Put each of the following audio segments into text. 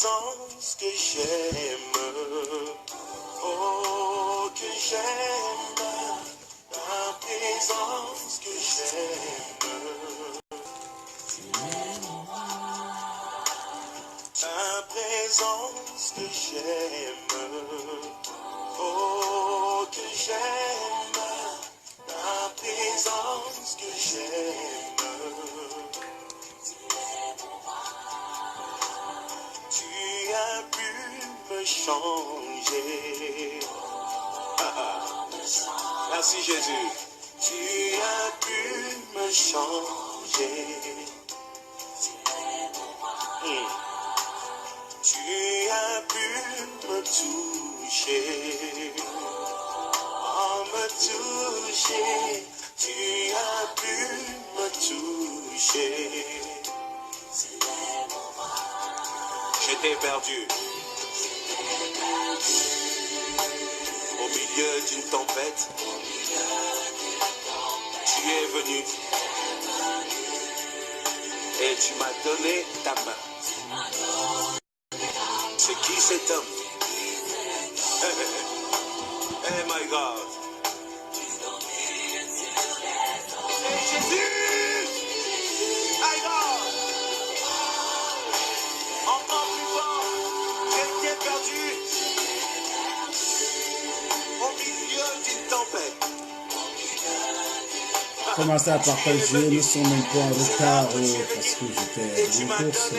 présence que j'aime, oh que j'aime, ta présence que j'aime, ta présence que j'aime, oh que j'aime, ta présence que j'aime. Tu as pu me changer. Merci Jésus. Tu as pu me changer. Tu as pu me toucher. Oh, me toucher. Tu as pu me toucher. J'étais perdu. Au milieu d'une tempête, tu es venu et tu m'as donné ta main. C'est qui cet homme? Hey my God. C'est Jésus. My God. Encore plus fort. J'étais perdu au milieu d'une tempête. Commencez à partager, nous sommes un peu en retard parce que j'étais en course.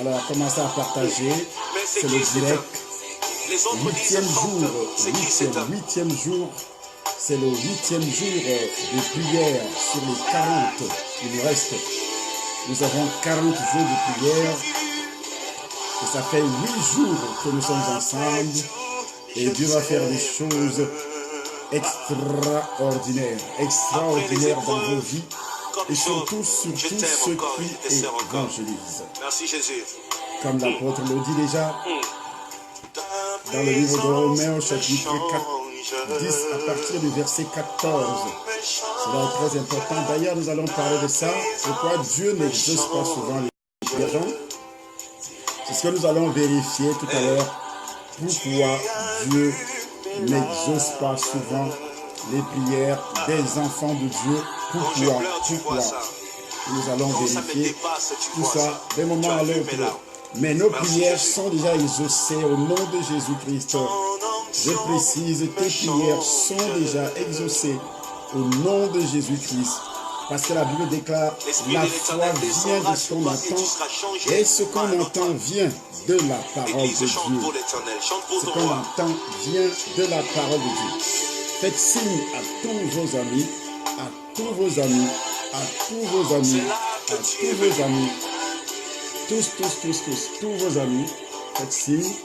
Alors commencez à partager, c'est le direct. Huitième jour, c'est le huitième jour de prière sur les 40. Il nous reste, nous avons 40 jours de prière. Et ça fait 8 jours que nous sommes ensemble. Et Dieu va faire des choses extraordinaires dans vos vies. Et surtout ceux qui évangélisent. Merci Jésus. Comme l'apôtre le dit déjà, dans le livre de Romains au chapitre 10, à partir du verset 14. Cela est très important. D'ailleurs, nous allons parler de ça. Pourquoi Dieu n'exauce pas souvent les gens. C'est ce que nous allons vérifier tout à l'heure. Pourquoi Dieu n'exauce pas souvent les prières des enfants de Dieu. Pourquoi nous allons vérifier tout ça d'un moment à l'autre. Mais nos prières sont déjà exaucées au nom de Jésus-Christ. Je précise, tes prières sont déjà exaucées au nom de Jésus-Christ. Parce que la Bible déclare, la foi vient de ce qu'on entend et ce qu'on entend vient de la parole de Dieu. Ce qu'on entend vient de la parole de Dieu. Faites signe à tous vos amis, à tous vos amis, à tous vos amis, à tous vos amis, tous vos amis, faites signe.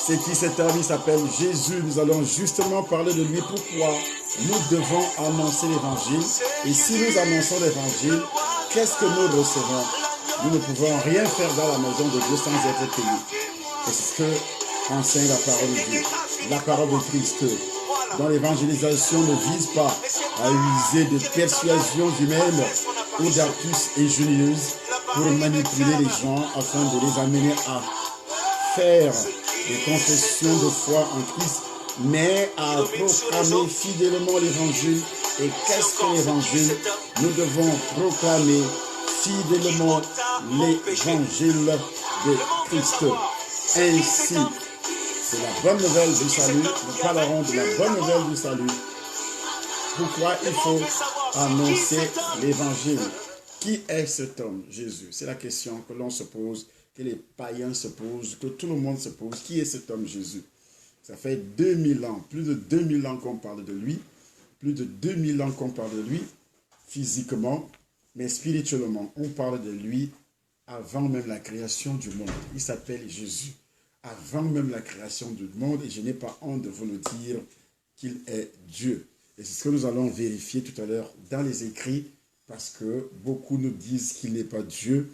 C'est qui cet homme? Il s'appelle Jésus. Nous allons justement parler de lui. Pourquoi nous devons annoncer l'évangile? Et si nous annonçons l'évangile, qu'est-ce que nous recevons? Nous ne pouvons rien faire dans la maison de Dieu sans être payés. Et c'est ce que enseigne la parole de Dieu. La parole de Christ. Dans l'évangélisation ne vise pas à user de persuasions humaines ou d'astuces ingénieuses pour manipuler les gens afin de les amener à faire des confessions de foi en Christ, mais à proclamer fidèlement l'évangile. Et qu'est-ce que l'évangile? Nous devons proclamer fidèlement l'évangile de Christ. Ainsi, c'est la bonne nouvelle du salut. Nous parlerons de la bonne nouvelle du salut. Pourquoi il faut annoncer l'évangile? Qui est cet homme, Jésus? C'est la question que l'on se pose, que les païens se posent, que tout le monde se pose. Qui est cet homme, Jésus? Ça fait 2000 ans, plus de 2000 ans qu'on parle de lui. Plus de 2000 ans qu'on parle de lui, physiquement, mais spirituellement. On parle de lui avant même la création du monde. Il s'appelle Jésus. Avant même la création du monde, et je n'ai pas honte de vous le dire qu'il est Dieu. Et c'est ce que nous allons vérifier tout à l'heure dans les écrits, parce que beaucoup nous disent qu'il n'est pas Dieu.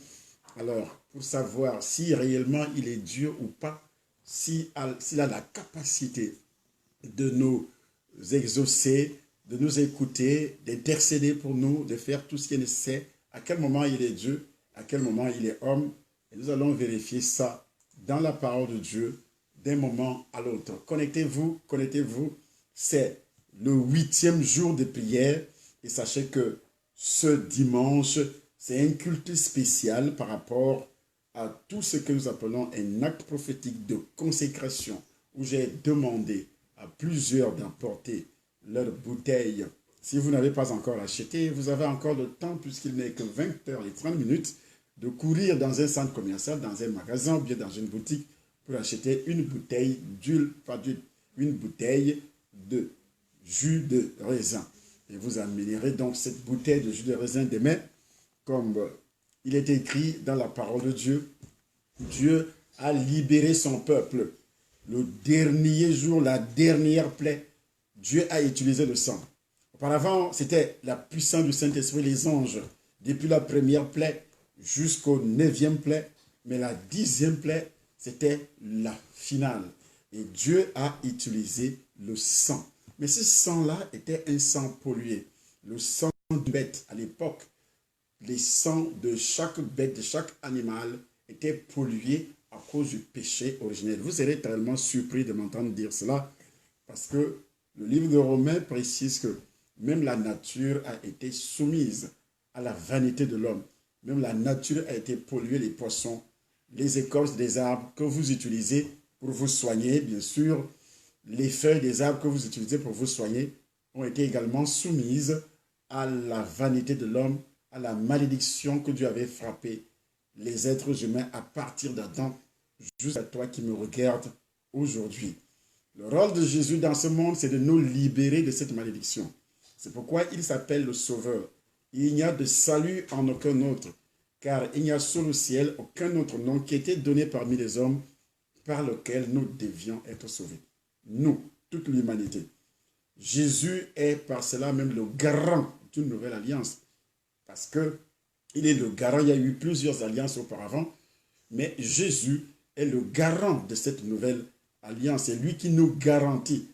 Alors, pour savoir si réellement il est Dieu ou pas, s'il a la capacité de nous exaucer, de nous écouter, d'intercéder pour nous, de faire tout ce qui est nécessaire à quel moment il est Dieu, à quel moment il est homme. Et nous allons vérifier ça dans la parole de Dieu d'un moment à l'autre. Connectez-vous, connectez-vous. C'est le 8e jour de prière. Et sachez que ce dimanche, c'est un culte spécial par rapport à tout ce que nous appelons un acte prophétique de consécration, où j'ai demandé à plusieurs d'emporter leur bouteille. Si vous n'avez pas encore acheté, vous avez encore le temps, puisqu'il n'est que 20h30, de courir dans un centre commercial, dans un magasin ou bien dans une boutique pour acheter une bouteille d'huile, pas d'huile, une bouteille de jus de raisin. Et vous amènerez donc cette bouteille de jus de raisin demain, comme il est écrit dans la parole de Dieu. Dieu a libéré son peuple. Le dernier jour, la dernière plaie, Dieu a utilisé le sang. Auparavant, c'était la puissance du Saint-Esprit, les anges, depuis la première plaie jusqu'au 9e plaie. Mais la 10e plaie, c'était la finale. Et Dieu a utilisé le sang. Mais ce sang-là était un sang pollué. Le sang de bête à l'époque, les sangs de chaque bête, de chaque animal étaient pollués à cause du péché originel. Vous serez tellement surpris de m'entendre dire cela parce que le livre de Romains précise que même la nature a été soumise à la vanité de l'homme. Même la nature a été polluée, les poissons, les écorces des arbres que vous utilisez pour vous soigner, bien sûr, les feuilles des arbres que vous utilisez pour vous soigner ont été également soumises à la vanité de l'homme, à la malédiction que Dieu avait frappé les êtres humains à partir d'Adam, jusqu'à toi qui me regardes aujourd'hui. Le rôle de Jésus dans ce monde, c'est de nous libérer de cette malédiction. C'est pourquoi il s'appelle le Sauveur. Il n'y a de salut en aucun autre, car il n'y a sous le ciel aucun autre nom qui a été donné parmi les hommes par lequel nous devions être sauvés. Nous, toute l'humanité. Jésus est par cela même le garant d'une nouvelle alliance. Parce que il est le garant, il y a eu plusieurs alliances auparavant, mais Jésus est le garant de cette nouvelle alliance. C'est lui qui nous garantit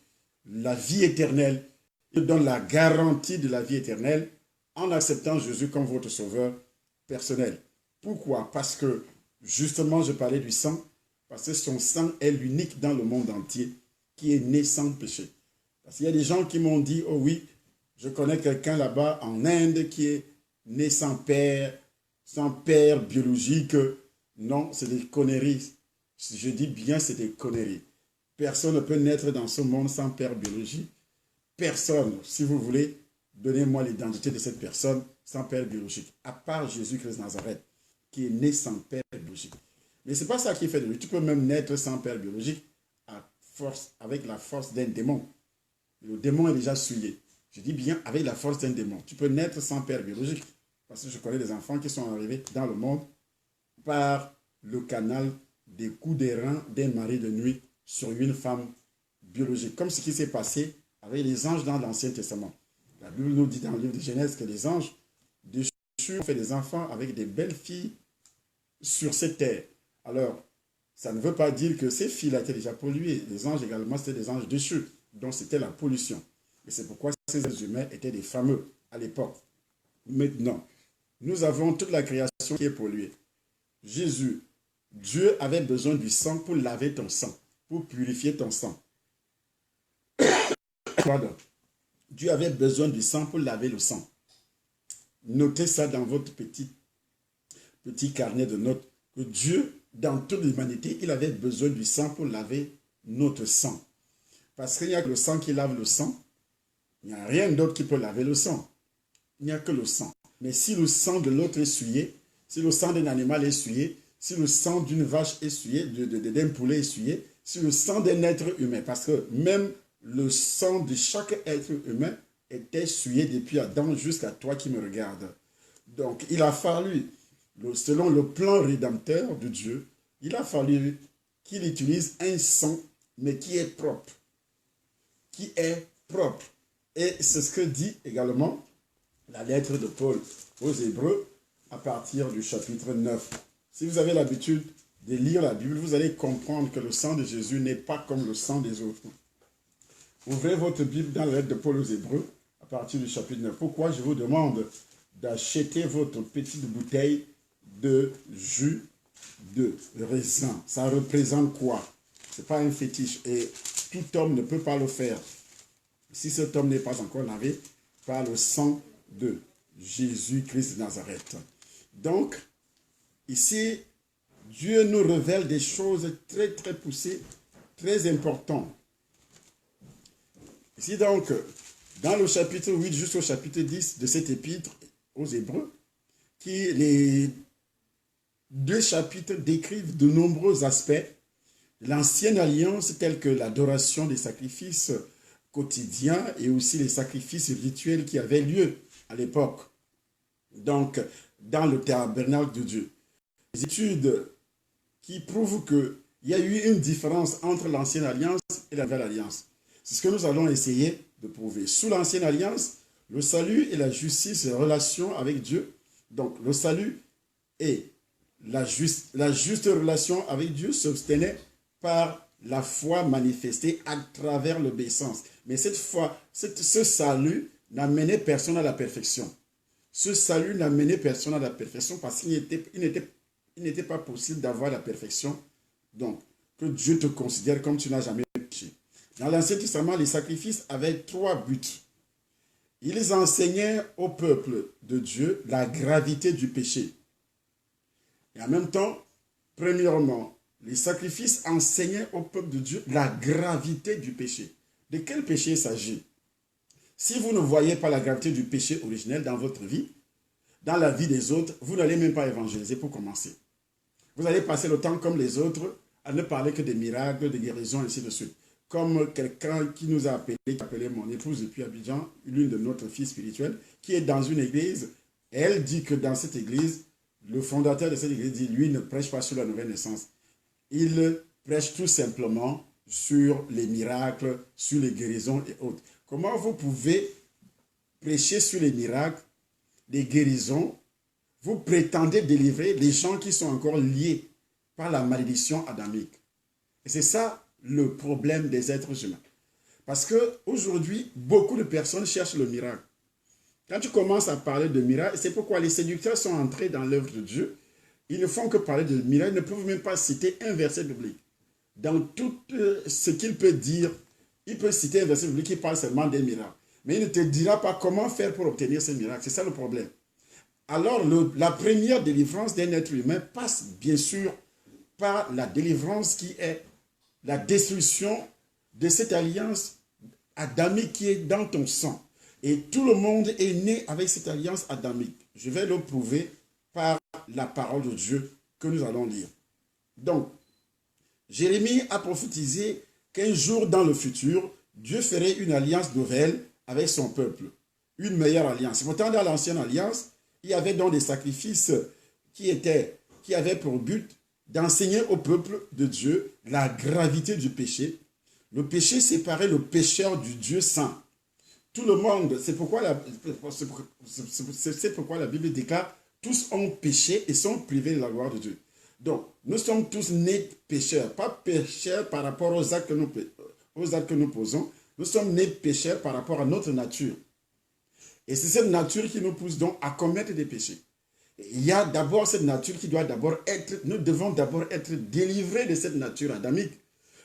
la vie éternelle. Il donne la garantie de la vie éternelle en acceptant Jésus comme votre sauveur personnel. Pourquoi? Parce que, justement, je parlais du sang, parce que son sang est l'unique dans le monde entier qui est né sans péché. Parce qu'il y a des gens qui m'ont dit, oh oui, je connais quelqu'un là-bas en Inde qui est né sans père biologique. Non, c'est des conneries. Je dis bien, c'est des conneries. Personne ne peut naître dans ce monde sans père biologique. Personne, si vous voulez, donnez-moi l'identité de cette personne sans père biologique, à part Jésus-Christ de Nazareth, qui est né sans père biologique. Mais ce n'est pas ça qui fait de lui. Tu peux même naître sans père biologique avec la force d'un démon. Le démon est déjà souillé. Je dis bien avec la force d'un démon. Tu peux naître sans père biologique. Parce que je connais des enfants qui sont arrivés dans le monde par le canal des coups des reins d'un mari de nuit sur une femme biologique. Comme ce qui s'est passé avec les anges dans l'Ancien Testament. La Bible nous dit dans le livre de Genèse que les anges déchus ont fait des enfants avec des belles filles sur cette terre. Alors, ça ne veut pas dire que ces filles-là étaient déjà polluées. Les anges également, c'était des anges déchus. Donc, c'était la pollution. Et c'est pourquoi ces êtres humains étaient des fameux à l'époque. Maintenant, nous avons toute la création qui est polluée. Jésus, Dieu avait besoin du sang pour laver ton sang, pour purifier ton sang. Pardon. Dieu avait besoin du sang pour laver le sang. Notez ça dans votre petit carnet de notes. Que Dieu, dans toute l'humanité, il avait besoin du sang pour laver notre sang. Parce qu'il n'y a que le sang qui lave le sang. Il n'y a rien d'autre qui peut laver le sang. Il n'y a que le sang. Mais si le sang de l'autre est souillé, si le sang d'un animal est souillé, si le sang d'une vache est souillé, d'un poulet est souillé, si le sang d'un être humain, parce que même le sang de chaque être humain était souillé depuis Adam jusqu'à toi qui me regardes. Donc, il a fallu, selon le plan rédempteur de Dieu, il a fallu qu'il utilise un sang, mais qui est propre. Qui est propre. Et c'est ce que dit également la lettre de Paul aux Hébreux à partir du chapitre 9. Si vous avez l'habitude de lire la Bible, vous allez comprendre que le sang de Jésus n'est pas comme le sang des autres. Ouvrez votre Bible dans la lettre de Paul aux Hébreux à partir du chapitre 9. Pourquoi je vous demande d'acheter votre petite bouteille de jus de raisin. Ça représente quoi? Ce n'est pas un fétiche et tout homme ne peut pas le faire si cet homme n'est pas encore lavé par le sang de Jésus-Christ de Nazareth. Donc, ici, Dieu nous révèle des choses très poussées, très importantes. Ici donc, dans le chapitre 8 jusqu'au chapitre 10 de cet épître aux Hébreux, les deux chapitres décrivent de nombreux aspects de l'ancienne alliance tels que l'adoration des sacrifices quotidiens et aussi les sacrifices rituels qui avaient lieu à l'époque. Donc, dans le tabernacle de Dieu. Les études qui prouvent qu'il y a eu une différence entre l'ancienne alliance et la nouvelle alliance. C'est ce que nous allons essayer de prouver. Sous l'ancienne alliance, le salut et la justice, les relations avec Dieu. Donc, le salut et la juste relation avec Dieu s'obtenaient par la foi manifestée à travers l'obéissance. Mais cette foi, ce salut n'amenait personne à la perfection. Ce salut n'amenait personne à la perfection parce qu'il n'était pas possible d'avoir la perfection. Donc, que Dieu te considère comme tu n'as jamais péché. Dans l'Ancien Testament, les sacrifices avaient trois buts. Ils enseignaient au peuple de Dieu la gravité du péché. Et en même temps, premièrement, les sacrifices enseignaient au peuple de Dieu la gravité du péché. De quel péché il s'agit? Si vous ne voyez pas la gravité du péché originel dans votre vie, dans la vie des autres, vous n'allez même pas évangéliser pour commencer. Vous allez passer le temps comme les autres à ne parler que des miracles, des guérisons, ainsi de suite. Comme quelqu'un qui nous a appelé, qui a appelé mon épouse depuis Abidjan, l'une de notre fille spirituelle, qui est dans une église. Elle dit que dans cette église, le fondateur de cette église dit, lui ne prêche pas sur la nouvelle naissance. Il prêche tout simplement sur les miracles, sur les guérisons et autres. Comment vous pouvez prêcher sur les miracles, les guérisons, vous prétendez délivrer les gens qui sont encore liés par la malédiction adamique? Et c'est ça le problème des êtres humains. Parce qu'aujourd'hui, beaucoup de personnes cherchent le miracle. Quand tu commences à parler de miracle, c'est pourquoi les séducteurs sont entrés dans l'œuvre de Dieu. Ils ne font que parler de miracle, ils ne peuvent même pas citer un verset biblique. Dans tout ce qu'il peut dire, il peut citer un verset biblique qui parle seulement des miracles. Mais il ne te dira pas comment faire pour obtenir ces miracles. C'est ça le problème. Alors, la première délivrance d'un être humain passe bien sûr par la délivrance qui est la destruction de cette alliance adamique qui est dans ton sang. Et tout le monde est né avec cette alliance adamique. Je vais le prouver par la parole de Dieu que nous allons lire. Donc, Jérémie a prophétisé qu'un jour dans le futur, Dieu ferait une alliance nouvelle avec son peuple. Une meilleure alliance. Pourtant, dans l'ancienne alliance, il y avait donc des sacrifices qui avaient pour but d'enseigner au peuple de Dieu la gravité du péché. Le péché séparait le pécheur du Dieu saint. Tout le monde, c'est pourquoi la Bible déclare « Tous ont péché et sont privés de la gloire de Dieu ». Donc, nous sommes tous nés pécheurs. Pas pécheurs par rapport aux actes que nous posons. Nous sommes nés pécheurs par rapport à notre nature. Et c'est cette nature qui nous pousse donc à commettre des péchés. Il y a d'abord cette nature qui doit d'abord être, nous devons d'abord être délivrés de cette nature adamique.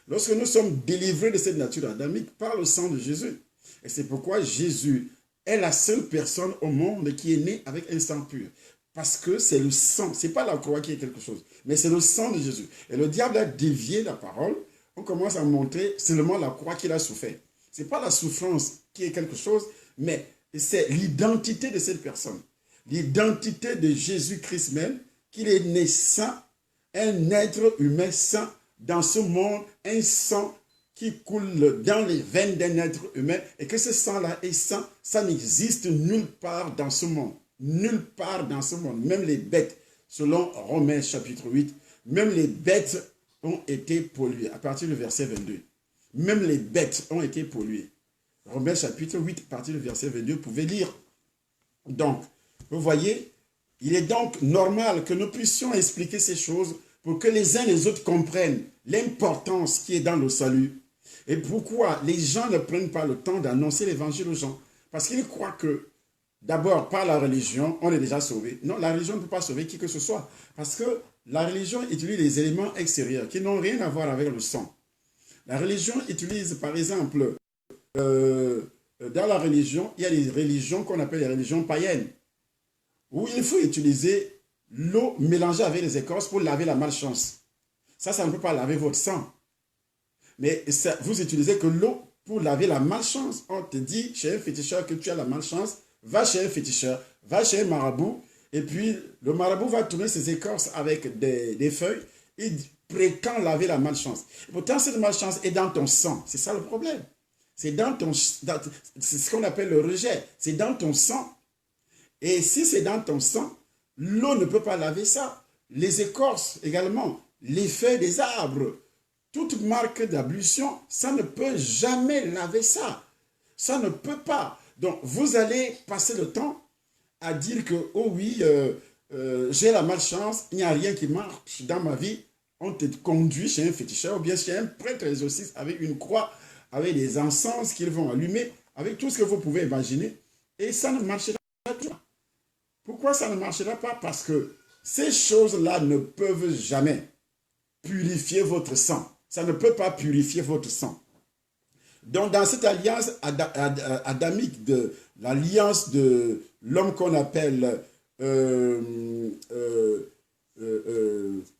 Lorsque nous sommes délivrés de cette nature adamique par le sang de Jésus. Et c'est pourquoi Jésus est la seule personne au monde qui est née avec un sang pur. Parce que c'est le sang, ce n'est pas la croix qui est quelque chose, mais c'est le sang de Jésus. Et le diable a dévié la parole, on commence à montrer seulement la croix qu'il a souffert. Ce n'est pas la souffrance qui est quelque chose, mais c'est l'identité de cette personne. L'identité de Jésus-Christ même, qu'il est né saint, un être humain saint dans ce monde, un sang qui coule dans les veines d'un être humain, et que ce sang-là est saint, ça n'existe nulle part dans ce monde. Nulle part dans ce monde, même les bêtes, selon Romains chapitre 8, même les bêtes ont été polluées, à partir du verset 22. Même les bêtes ont été polluées. Romains chapitre 8, à partir du verset 22, vous pouvez lire. Donc, vous voyez, il est donc normal que nous puissions expliquer ces choses pour que les uns et les autres comprennent l'importance qui est dans le salut. Et pourquoi les gens ne prennent pas le temps d'annoncer l'évangile aux gens? Parce qu'ils croient que d'abord par la religion, on est déjà sauvé. Non, la religion ne peut pas sauver qui que ce soit. Parce que la religion utilise des éléments extérieurs qui n'ont rien à voir avec le sang. La religion utilise, par exemple, dans la religion, il y a des religions qu'on appelle les religions païennes, où il faut utiliser l'eau mélangée avec les écorces pour laver la malchance. Ça ne peut pas laver votre sang. Mais ça, vous utilisez que l'eau pour laver la malchance. On te dit chez un féticheur que tu as la malchance, va chez un féticheur, va chez un marabout, et puis le marabout va tourner ses écorces avec des feuilles, il prétend laver la malchance. Et pourtant, cette malchance est dans ton sang. C'est ça le problème. C'est ce qu'on appelle le rejet. C'est dans ton sang. Et si c'est dans ton sang, l'eau ne peut pas laver ça. Les écorces également, les feuilles des arbres, toute marque d'ablution, ça ne peut jamais laver ça. Ça ne peut pas. Donc, vous allez passer le temps à dire que, oh oui, j'ai la malchance, il n'y a rien qui marche dans ma vie. On te conduit chez un féticheur ou bien chez un prêtre exorciste avec une croix, avec des encens qu'ils vont allumer, avec tout ce que vous pouvez imaginer. Et ça ne marchera pas. Pourquoi ça ne marchera pas? Parce que ces choses-là ne peuvent jamais purifier votre sang. Ça ne peut pas purifier votre sang. Donc, dans cette alliance adamique, de l'alliance de l'homme qu'on appelle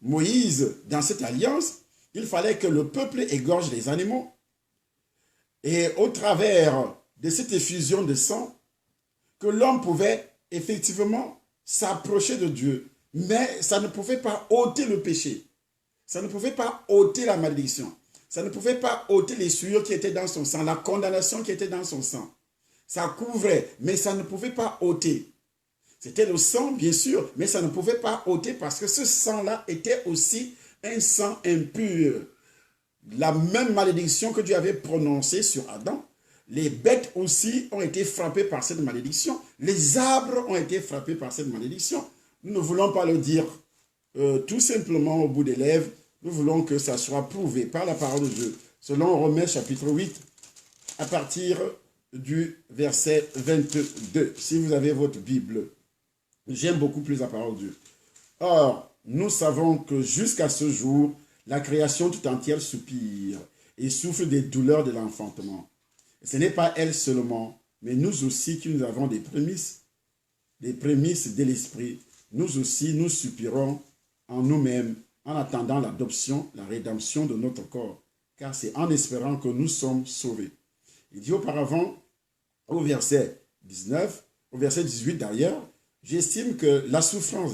Moïse, dans cette alliance, il fallait que le peuple égorge les animaux. Et au travers de cette effusion de sang, que l'homme pouvait effectivement s'approcher de Dieu. Mais ça ne pouvait pas ôter le péché. Ça ne pouvait pas ôter la malédiction. Ça ne pouvait pas ôter les souillures qui étaient dans son sang, la condamnation qui était dans son sang. Ça couvrait, mais ça ne pouvait pas ôter. C'était le sang, bien sûr, mais ça ne pouvait pas ôter parce que ce sang-là était aussi un sang impur. La même malédiction que Dieu avait prononcée sur Adam, les bêtes aussi ont été frappées par cette malédiction. Les arbres ont été frappés par cette malédiction. Nous ne voulons pas le dire tout simplement au bout des lèvres. Nous voulons que ça soit prouvé par la parole de Dieu. Selon Romains chapitre 8, à partir du verset 22. Si vous avez votre Bible, j'aime beaucoup plus la parole de Dieu. Or, nous savons que jusqu'à ce jour, la création tout entière soupire et souffre des douleurs de l'enfantement. Ce n'est pas elle seulement, mais nous aussi qui nous avons des prémices de l'esprit. Nous aussi, nous soupirons en nous-mêmes en attendant l'adoption, la rédemption de notre corps, car c'est en espérant que nous sommes sauvés. Il dit auparavant, au verset 19, au verset 18 d'ailleurs, j'estime que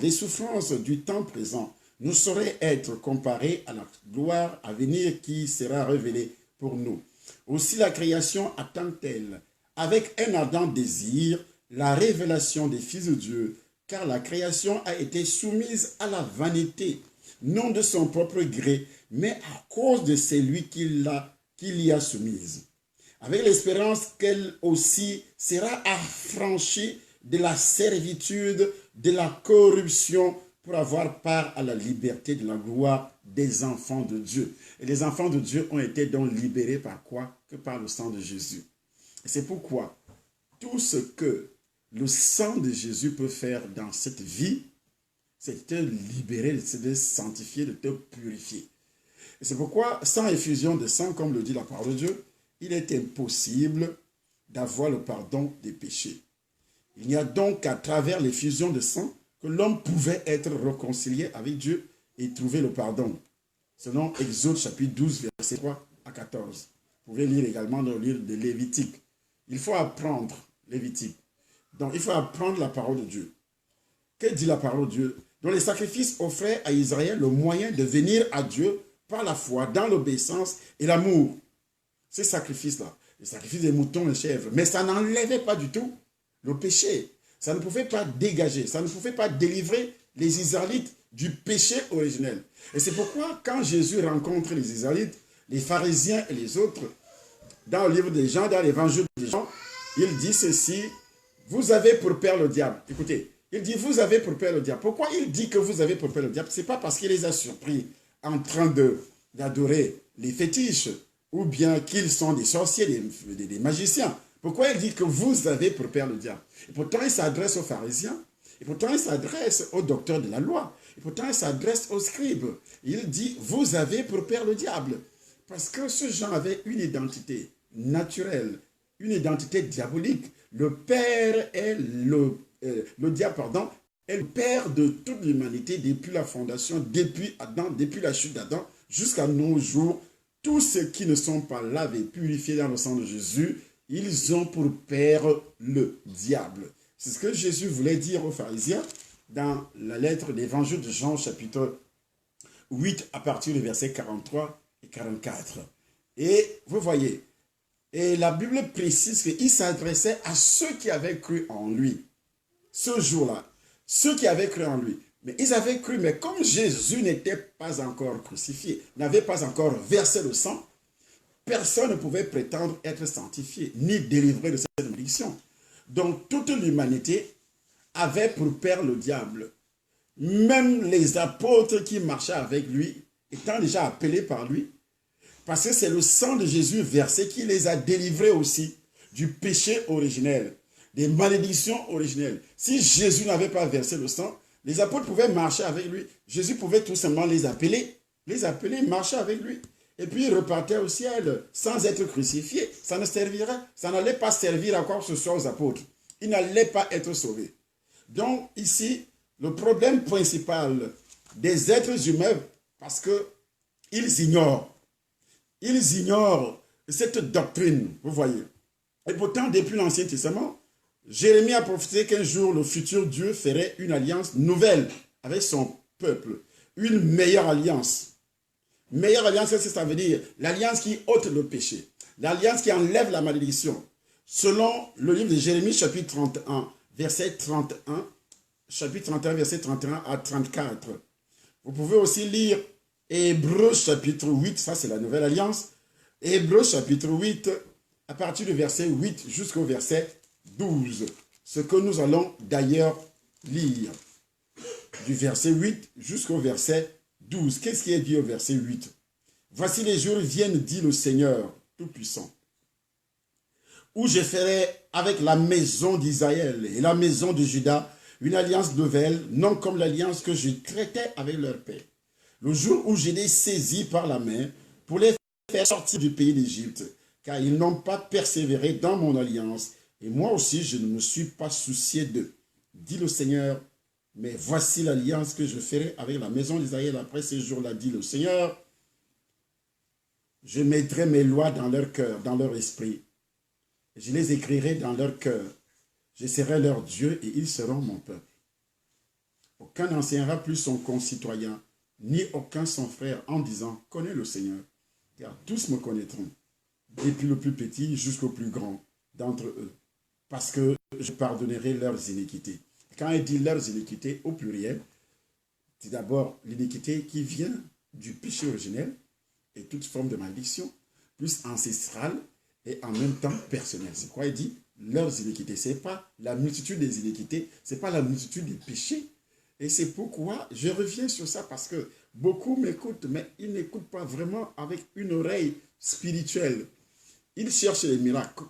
les souffrances du temps présent ne sauraient être comparées à la gloire à venir qui sera révélée pour nous. Aussi la création attend-elle, avec un ardent désir, la révélation des fils de Dieu, car la création a été soumise à la vanité, non de son propre gré, mais à cause de celui qui l'y a soumise. Avec l'espérance qu'elle aussi sera affranchie de la servitude, de la corruption, pour avoir part à la liberté de la gloire des enfants de Dieu. Et les enfants de Dieu ont été donc libérés par quoi? Que par le sang de Jésus. Et c'est pourquoi tout ce que le sang de Jésus peut faire dans cette vie, c'est de te libérer, de te sanctifier, de te purifier. Et c'est pourquoi, sans effusion de sang, comme le dit la parole de Dieu, il est impossible d'avoir le pardon des péchés. Il n'y a donc qu'à travers l'effusion de sang que l'homme pouvait être réconcilié avec Dieu et trouver le pardon. Selon Exode chapitre 12, verset 3 à 14. Vous pouvez lire également dans le livre de Lévitique. Il faut apprendre Lévitique. Donc, il faut apprendre la parole de Dieu. Que dit la parole de Dieu? Donc, les sacrifices offraient à Israël le moyen de venir à Dieu par la foi, dans l'obéissance et l'amour. Ces sacrifices-là, les sacrifices des moutons et chèvres, mais ça n'enlevait pas du tout le péché. Ça ne pouvait pas dégager, ça ne pouvait pas délivrer les Israélites du péché originel. Et c'est pourquoi, quand Jésus rencontre les Israélites, les pharisiens et les autres, dans le livre des Jean, dans l'évangile des Jean, il dit ceci: vous avez pour père le diable. Écoutez, il dit vous avez pour père le diable. Pourquoi il dit que vous avez pour père le diable? Ce n'est pas parce qu'il les a surpris en train d'adorer les fétiches, ou bien qu'ils sont des sorciers, des magiciens. Pourquoi il dit que vous avez pour père le diable? Et pourtant, il s'adresse aux pharisiens. Et pourtant, il s'adresse aux docteurs de la loi. Et pourtant, il s'adresse aux scribes. Il dit, vous avez pour père le diable. Parce que ce gens avait une identité naturelle, une identité diabolique. Le père est le diable, pardon, est le père de toute l'humanité depuis la fondation, depuis Adam, depuis la chute d'Adam, jusqu'à nos jours. Tous ceux qui ne sont pas lavés, purifiés dans le sang de Jésus, ils ont pour père le diable. C'est ce que Jésus voulait dire aux pharisiens dans la lettre de l'évangile de Jean, chapitre 8, à partir du verset 43 et 44. Et vous voyez, et la Bible précise qu'il s'adressait à ceux qui avaient cru en lui. Ce jour-là, ceux qui avaient cru en lui. Mais ils avaient cru, mais comme Jésus n'était pas encore crucifié, n'avait pas encore versé le sang, personne ne pouvait prétendre être sanctifié, ni délivré de cette malédiction. Donc toute l'humanité avait pour père le diable. Même les apôtres qui marchaient avec lui, étant déjà appelés par lui, parce que c'est le sang de Jésus versé qui les a délivrés aussi du péché originel, des malédictions originelles. Si Jésus n'avait pas versé le sang, les apôtres pouvaient marcher avec lui. Jésus pouvait tout simplement les appeler, marcher avec lui. Et puis ils repartaient au ciel sans être crucifiés. Ça ne servirait, ça n'allait pas servir à quoi que ce soit aux apôtres. Ils n'allaient pas être sauvés. Donc ici, le problème principal des êtres humains, parce qu'ils ignorent cette doctrine, vous voyez. Et pourtant, depuis l'Ancien Testament, Jérémie a prophétisé qu'un jour, le futur Dieu ferait une alliance nouvelle avec son peuple. Une meilleure alliance. Meilleure alliance, qu'est-ce que ça veut dire? L'alliance qui ôte le péché. L'alliance qui enlève la malédiction. Selon le livre de Jérémie, chapitre 31, verset 31, chapitre 31, verset 31 à 34. Vous pouvez aussi lire Hébreux, chapitre 8, ça c'est la nouvelle alliance. Hébreux, chapitre 8, à partir du verset 8 jusqu'au verset 12. Ce que nous allons d'ailleurs lire. Du verset 8 jusqu'au verset 12. Qu'est-ce qui est dit au verset 8? Voici les jours viennent, dit le Seigneur Tout-Puissant, où je ferai avec la maison d'Israël et la maison de Juda une alliance nouvelle, non comme l'alliance que je traitais avec leur père. Le jour où je les saisis par la main pour les faire sortir du pays d'Égypte, car ils n'ont pas persévéré dans mon alliance, et moi aussi je ne me suis pas soucié d'eux, dit le Seigneur. Mais voici l'alliance que je ferai avec la maison d'Israël après ces jours-là, dit le Seigneur. Je mettrai mes lois dans leur cœur, dans leur esprit. Je les écrirai dans leur cœur. Je serai leur Dieu et ils seront mon peuple. Aucun n'enseignera plus son concitoyen, ni aucun son frère, en disant, connais le Seigneur, car tous me connaîtront, depuis le plus petit jusqu'au plus grand d'entre eux, parce que je pardonnerai leurs iniquités. Quand il dit leurs iniquités au pluriel, c'est d'abord l'iniquité qui vient du péché originel et toute forme de malédiction, plus ancestrale et en même temps personnelle. C'est quoi il dit? Leurs iniquités. Ce n'est pas la multitude des iniquités, ce n'est pas la multitude des péchés. Et c'est pourquoi je reviens sur ça, parce que beaucoup m'écoutent, mais ils n'écoutent pas vraiment avec une oreille spirituelle. Ils cherchent les miracles.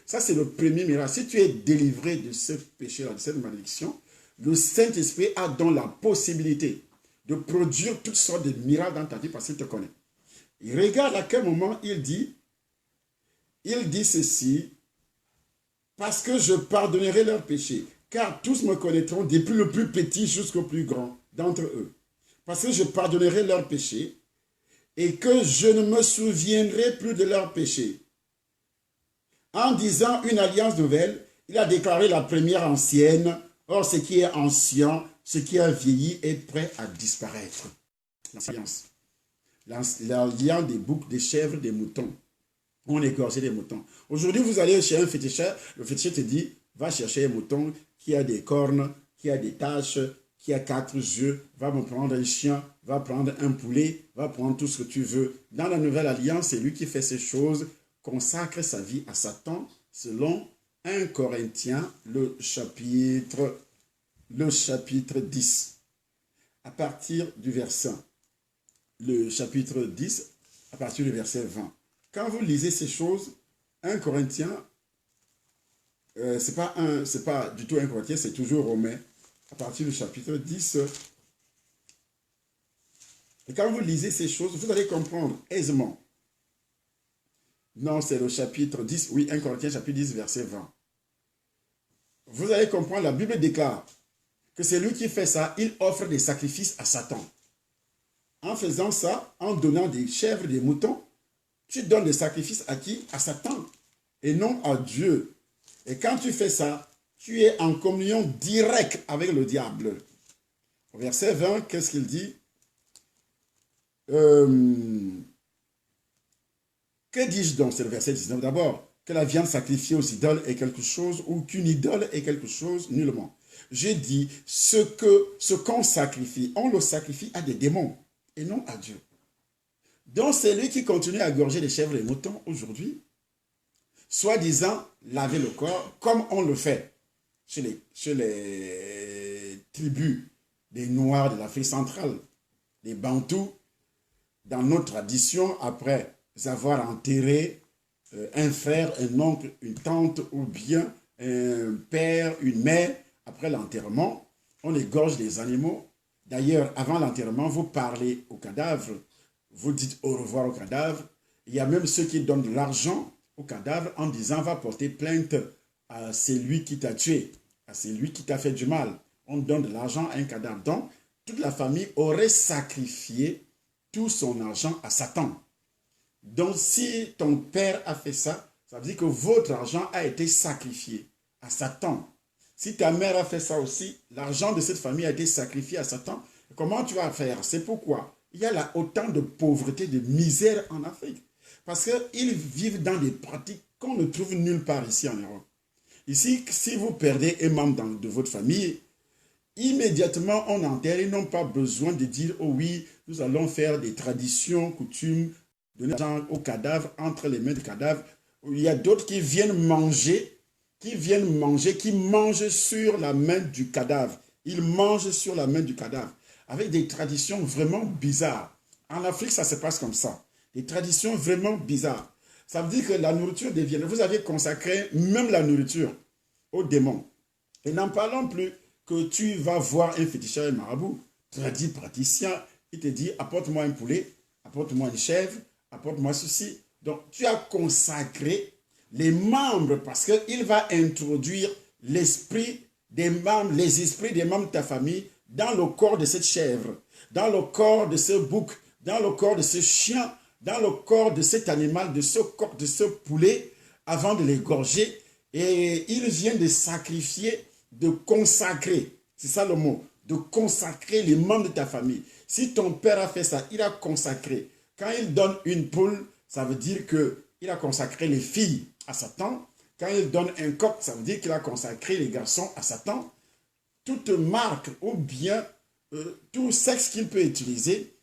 Ça, c'est le premier miracle. Si tu es délivré de ce péché-là, de cette malédiction, le Saint-Esprit a donc la possibilité de produire toutes sortes de miracles dans ta vie parce qu'il te connaît. Il regarde à quel moment il dit ceci, parce que je pardonnerai leurs péchés, car tous me connaîtront depuis le plus petit jusqu'au plus grand d'entre eux. Parce que je pardonnerai leurs péchés et que je ne me souviendrai plus de leurs péchés. En disant une alliance nouvelle, il a déclaré la première ancienne. Or, ce qui est ancien, ce qui a vieilli est prêt à disparaître. L'alliance. L'alliance des boucs, des chèvres, des moutons. On égorgeait des moutons. Aujourd'hui, vous allez chez un féticheur, le féticheur te dit, va chercher un mouton qui a des cornes, qui a des taches, qui a 4 yeux, va me prendre un chien, va prendre un poulet, va prendre tout ce que tu veux. Dans la nouvelle alliance, c'est lui qui fait ces choses, consacre sa vie à Satan, selon 1 Corinthiens, le chapitre 10, à partir du verset 1. Le chapitre 10, à partir du verset 20. Quand vous lisez ces choses, 1 Corinthiens, c'est pas du tout un Corinthiens, c'est toujours Romain, à partir du chapitre 10. Et quand vous lisez ces choses, vous allez comprendre aisément. Non, c'est le chapitre 10, oui, 1 Corinthiens, chapitre 10, verset 20. Vous allez comprendre, la Bible déclare que c'est lui qui fait ça, il offre des sacrifices à Satan. En faisant ça, en donnant des chèvres, des moutons, tu donnes des sacrifices à qui? À Satan, et non à Dieu. Et quand tu fais ça, tu es en communion directe avec le diable. Au verset 20, qu'est-ce qu'il dit? Que dis-je donc? C'est le verset 19 d'abord. Que la viande sacrifiée aux idoles est quelque chose ou qu'une idole est quelque chose? Nullement. J'ai dit, ce qu'on sacrifie, on le sacrifie à des démons et non à Dieu. Donc c'est lui qui continue à gorger les chèvres et les moutons aujourd'hui, soi-disant laver le corps comme on le fait chez les tribus des Noirs de l'Afrique centrale, les Bantous. Dans notre tradition, après avoir enterré un frère, un oncle, une tante ou bien un père, une mère, après l'enterrement, on égorge des animaux. D'ailleurs, avant l'enterrement, vous parlez au cadavre, vous dites au revoir au cadavre. Il y a même ceux qui donnent de l'argent au cadavre en disant va porter plainte à celui qui t'a tué, à celui qui t'a fait du mal. On donne de l'argent à un cadavre. Donc, toute la famille aurait sacrifié tout son argent à Satan. Donc, si ton père a fait ça, ça veut dire que votre argent a été sacrifié à Satan. Si ta mère a fait ça aussi, l'argent de cette famille a été sacrifié à Satan. Comment tu vas faire? C'est pourquoi il y a là autant de pauvreté, de misère en Afrique. Parce qu'ils vivent dans des pratiques qu'on ne trouve nulle part ici en Europe. Ici, si vous perdez un membre de votre famille, immédiatement on enterre. Ils n'ont pas besoin de dire, oh oui, nous allons faire des traditions, coutumes, donner l'argent au cadavre, entre les mains du cadavre. Il y a d'autres qui viennent manger, qui mangent sur la main du cadavre. Ils mangent sur la main du cadavre, avec des traditions vraiment bizarres. En Afrique, ça se passe comme ça. Des traditions vraiment bizarres. Ça veut dire que la nourriture devient... Vous avez consacré même la nourriture aux démons. Et n'en parlons plus que tu vas voir un féticheur et marabout, tradit praticien, il te dit apporte-moi un poulet, apporte-moi une chèvre, apporte-moi ceci. Donc tu as consacré les membres parce qu'il va introduire l'esprit des membres, les esprits des membres de ta famille dans le corps de cette chèvre, dans le corps de ce bouc, dans le corps de ce chien, dans le corps de cet animal, de ce poulet, avant de l'égorger. Et il vient de sacrifier, de consacrer, c'est ça le mot, de consacrer les membres de ta famille. Si ton père a fait ça, il a consacré. Quand il donne une poule, ça veut dire qu'il a consacré les filles à Satan. Quand il donne un coq, ça veut dire qu'il a consacré les garçons à Satan. Toute marque ou bien tout sexe qu'il peut utiliser,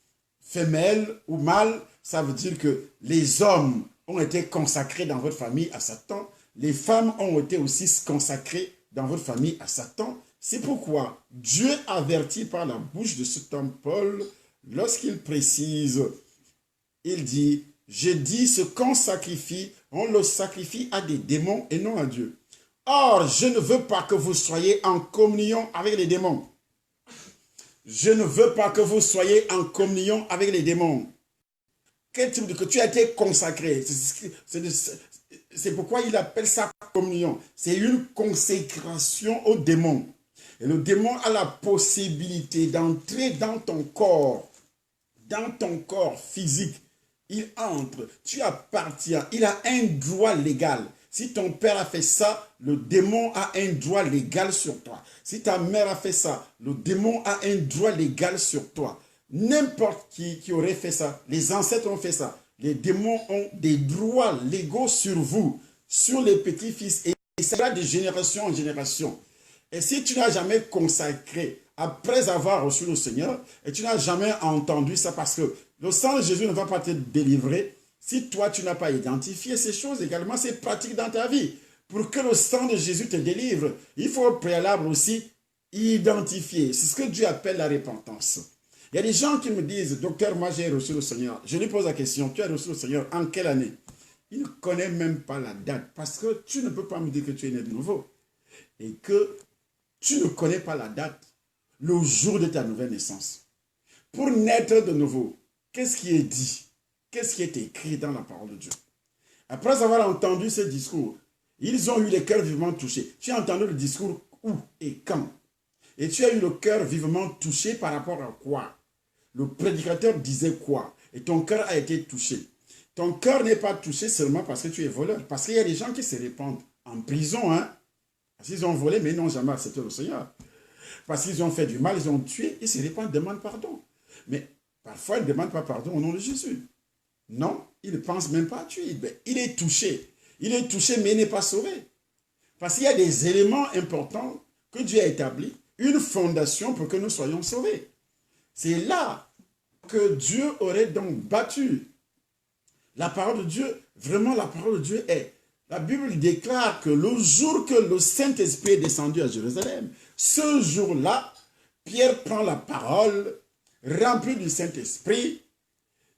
femelle ou mâle, ça veut dire que les hommes ont été consacrés dans votre famille à Satan. Les femmes ont été aussi consacrées dans votre famille à Satan. C'est pourquoi Dieu avertit par la bouche de cet homme Paul, lorsqu'il précise, il dit, je dis ce qu'on sacrifie, on le sacrifie à des démons et non à Dieu. Or, je ne veux pas que vous soyez en communion avec les démons. Je ne veux pas que vous soyez en communion avec les démons. Quel type de que tu as été consacré? C'est pourquoi il appelle ça communion. C'est une consécration au démon. Et le démon a la possibilité d'entrer dans ton corps physique. Il entre, tu appartiens, il a un droit légal. Si ton père a fait ça, le démon a un droit légal sur toi. Si ta mère a fait ça, le démon a un droit légal sur toi. N'importe qui aurait fait ça, les ancêtres ont fait ça. Les démons ont des droits légaux sur vous, sur les petits-fils. Et ça va de génération en génération. Et si tu n'as jamais consacré, après avoir reçu le Seigneur, et tu n'as jamais entendu ça, parce que le sang de Jésus ne va pas te délivrer, si toi tu n'as pas identifié ces choses également, c'est pratique dans ta vie. Pour que le sang de Jésus te délivre, il faut au préalable aussi identifier. C'est ce que Dieu appelle la repentance. Il y a des gens qui me disent, docteur, moi j'ai reçu le Seigneur. Je lui pose la question, tu as reçu le Seigneur en quelle année? il ne connaît même pas la date. Parce que tu ne peux pas me dire que tu es né de nouveau. Et que tu ne connais pas la date, le jour de ta nouvelle naissance. Pour naître de nouveau, qu'est-ce qui est dit? Qu'est-ce qui est écrit dans la parole de Dieu? Après avoir entendu ce discours, ils ont eu les cœurs vivement touchés. Tu as entendu le discours où et quand? Et tu as eu le cœur vivement touché par rapport à quoi? Le prédicateur disait quoi? Et ton cœur a été touché. Ton cœur n'est pas touché seulement parce que tu es voleur. Parce qu'il y a des gens qui se répandent en prison, hein? Parce qu'ils ont volé, mais ils n'ont jamais accepté le Seigneur. Parce qu'ils ont fait du mal, ils ont tué, ils se répandent, demandent pardon. Mais parfois, ils ne demandent pas pardon au nom de Jésus. Non, ils ne pensent même pas à tuer. Il est touché. Il est touché, mais il n'est pas sauvé. Parce qu'il y a des éléments importants que Dieu a établis, une fondation pour que nous soyons sauvés. C'est là que Dieu aurait donc battu. La parole de Dieu, vraiment la parole de Dieu est. La Bible déclare que le jour que le Saint-Esprit est descendu à Jérusalem, ce jour-là, Pierre prend la parole, rempli du Saint-Esprit.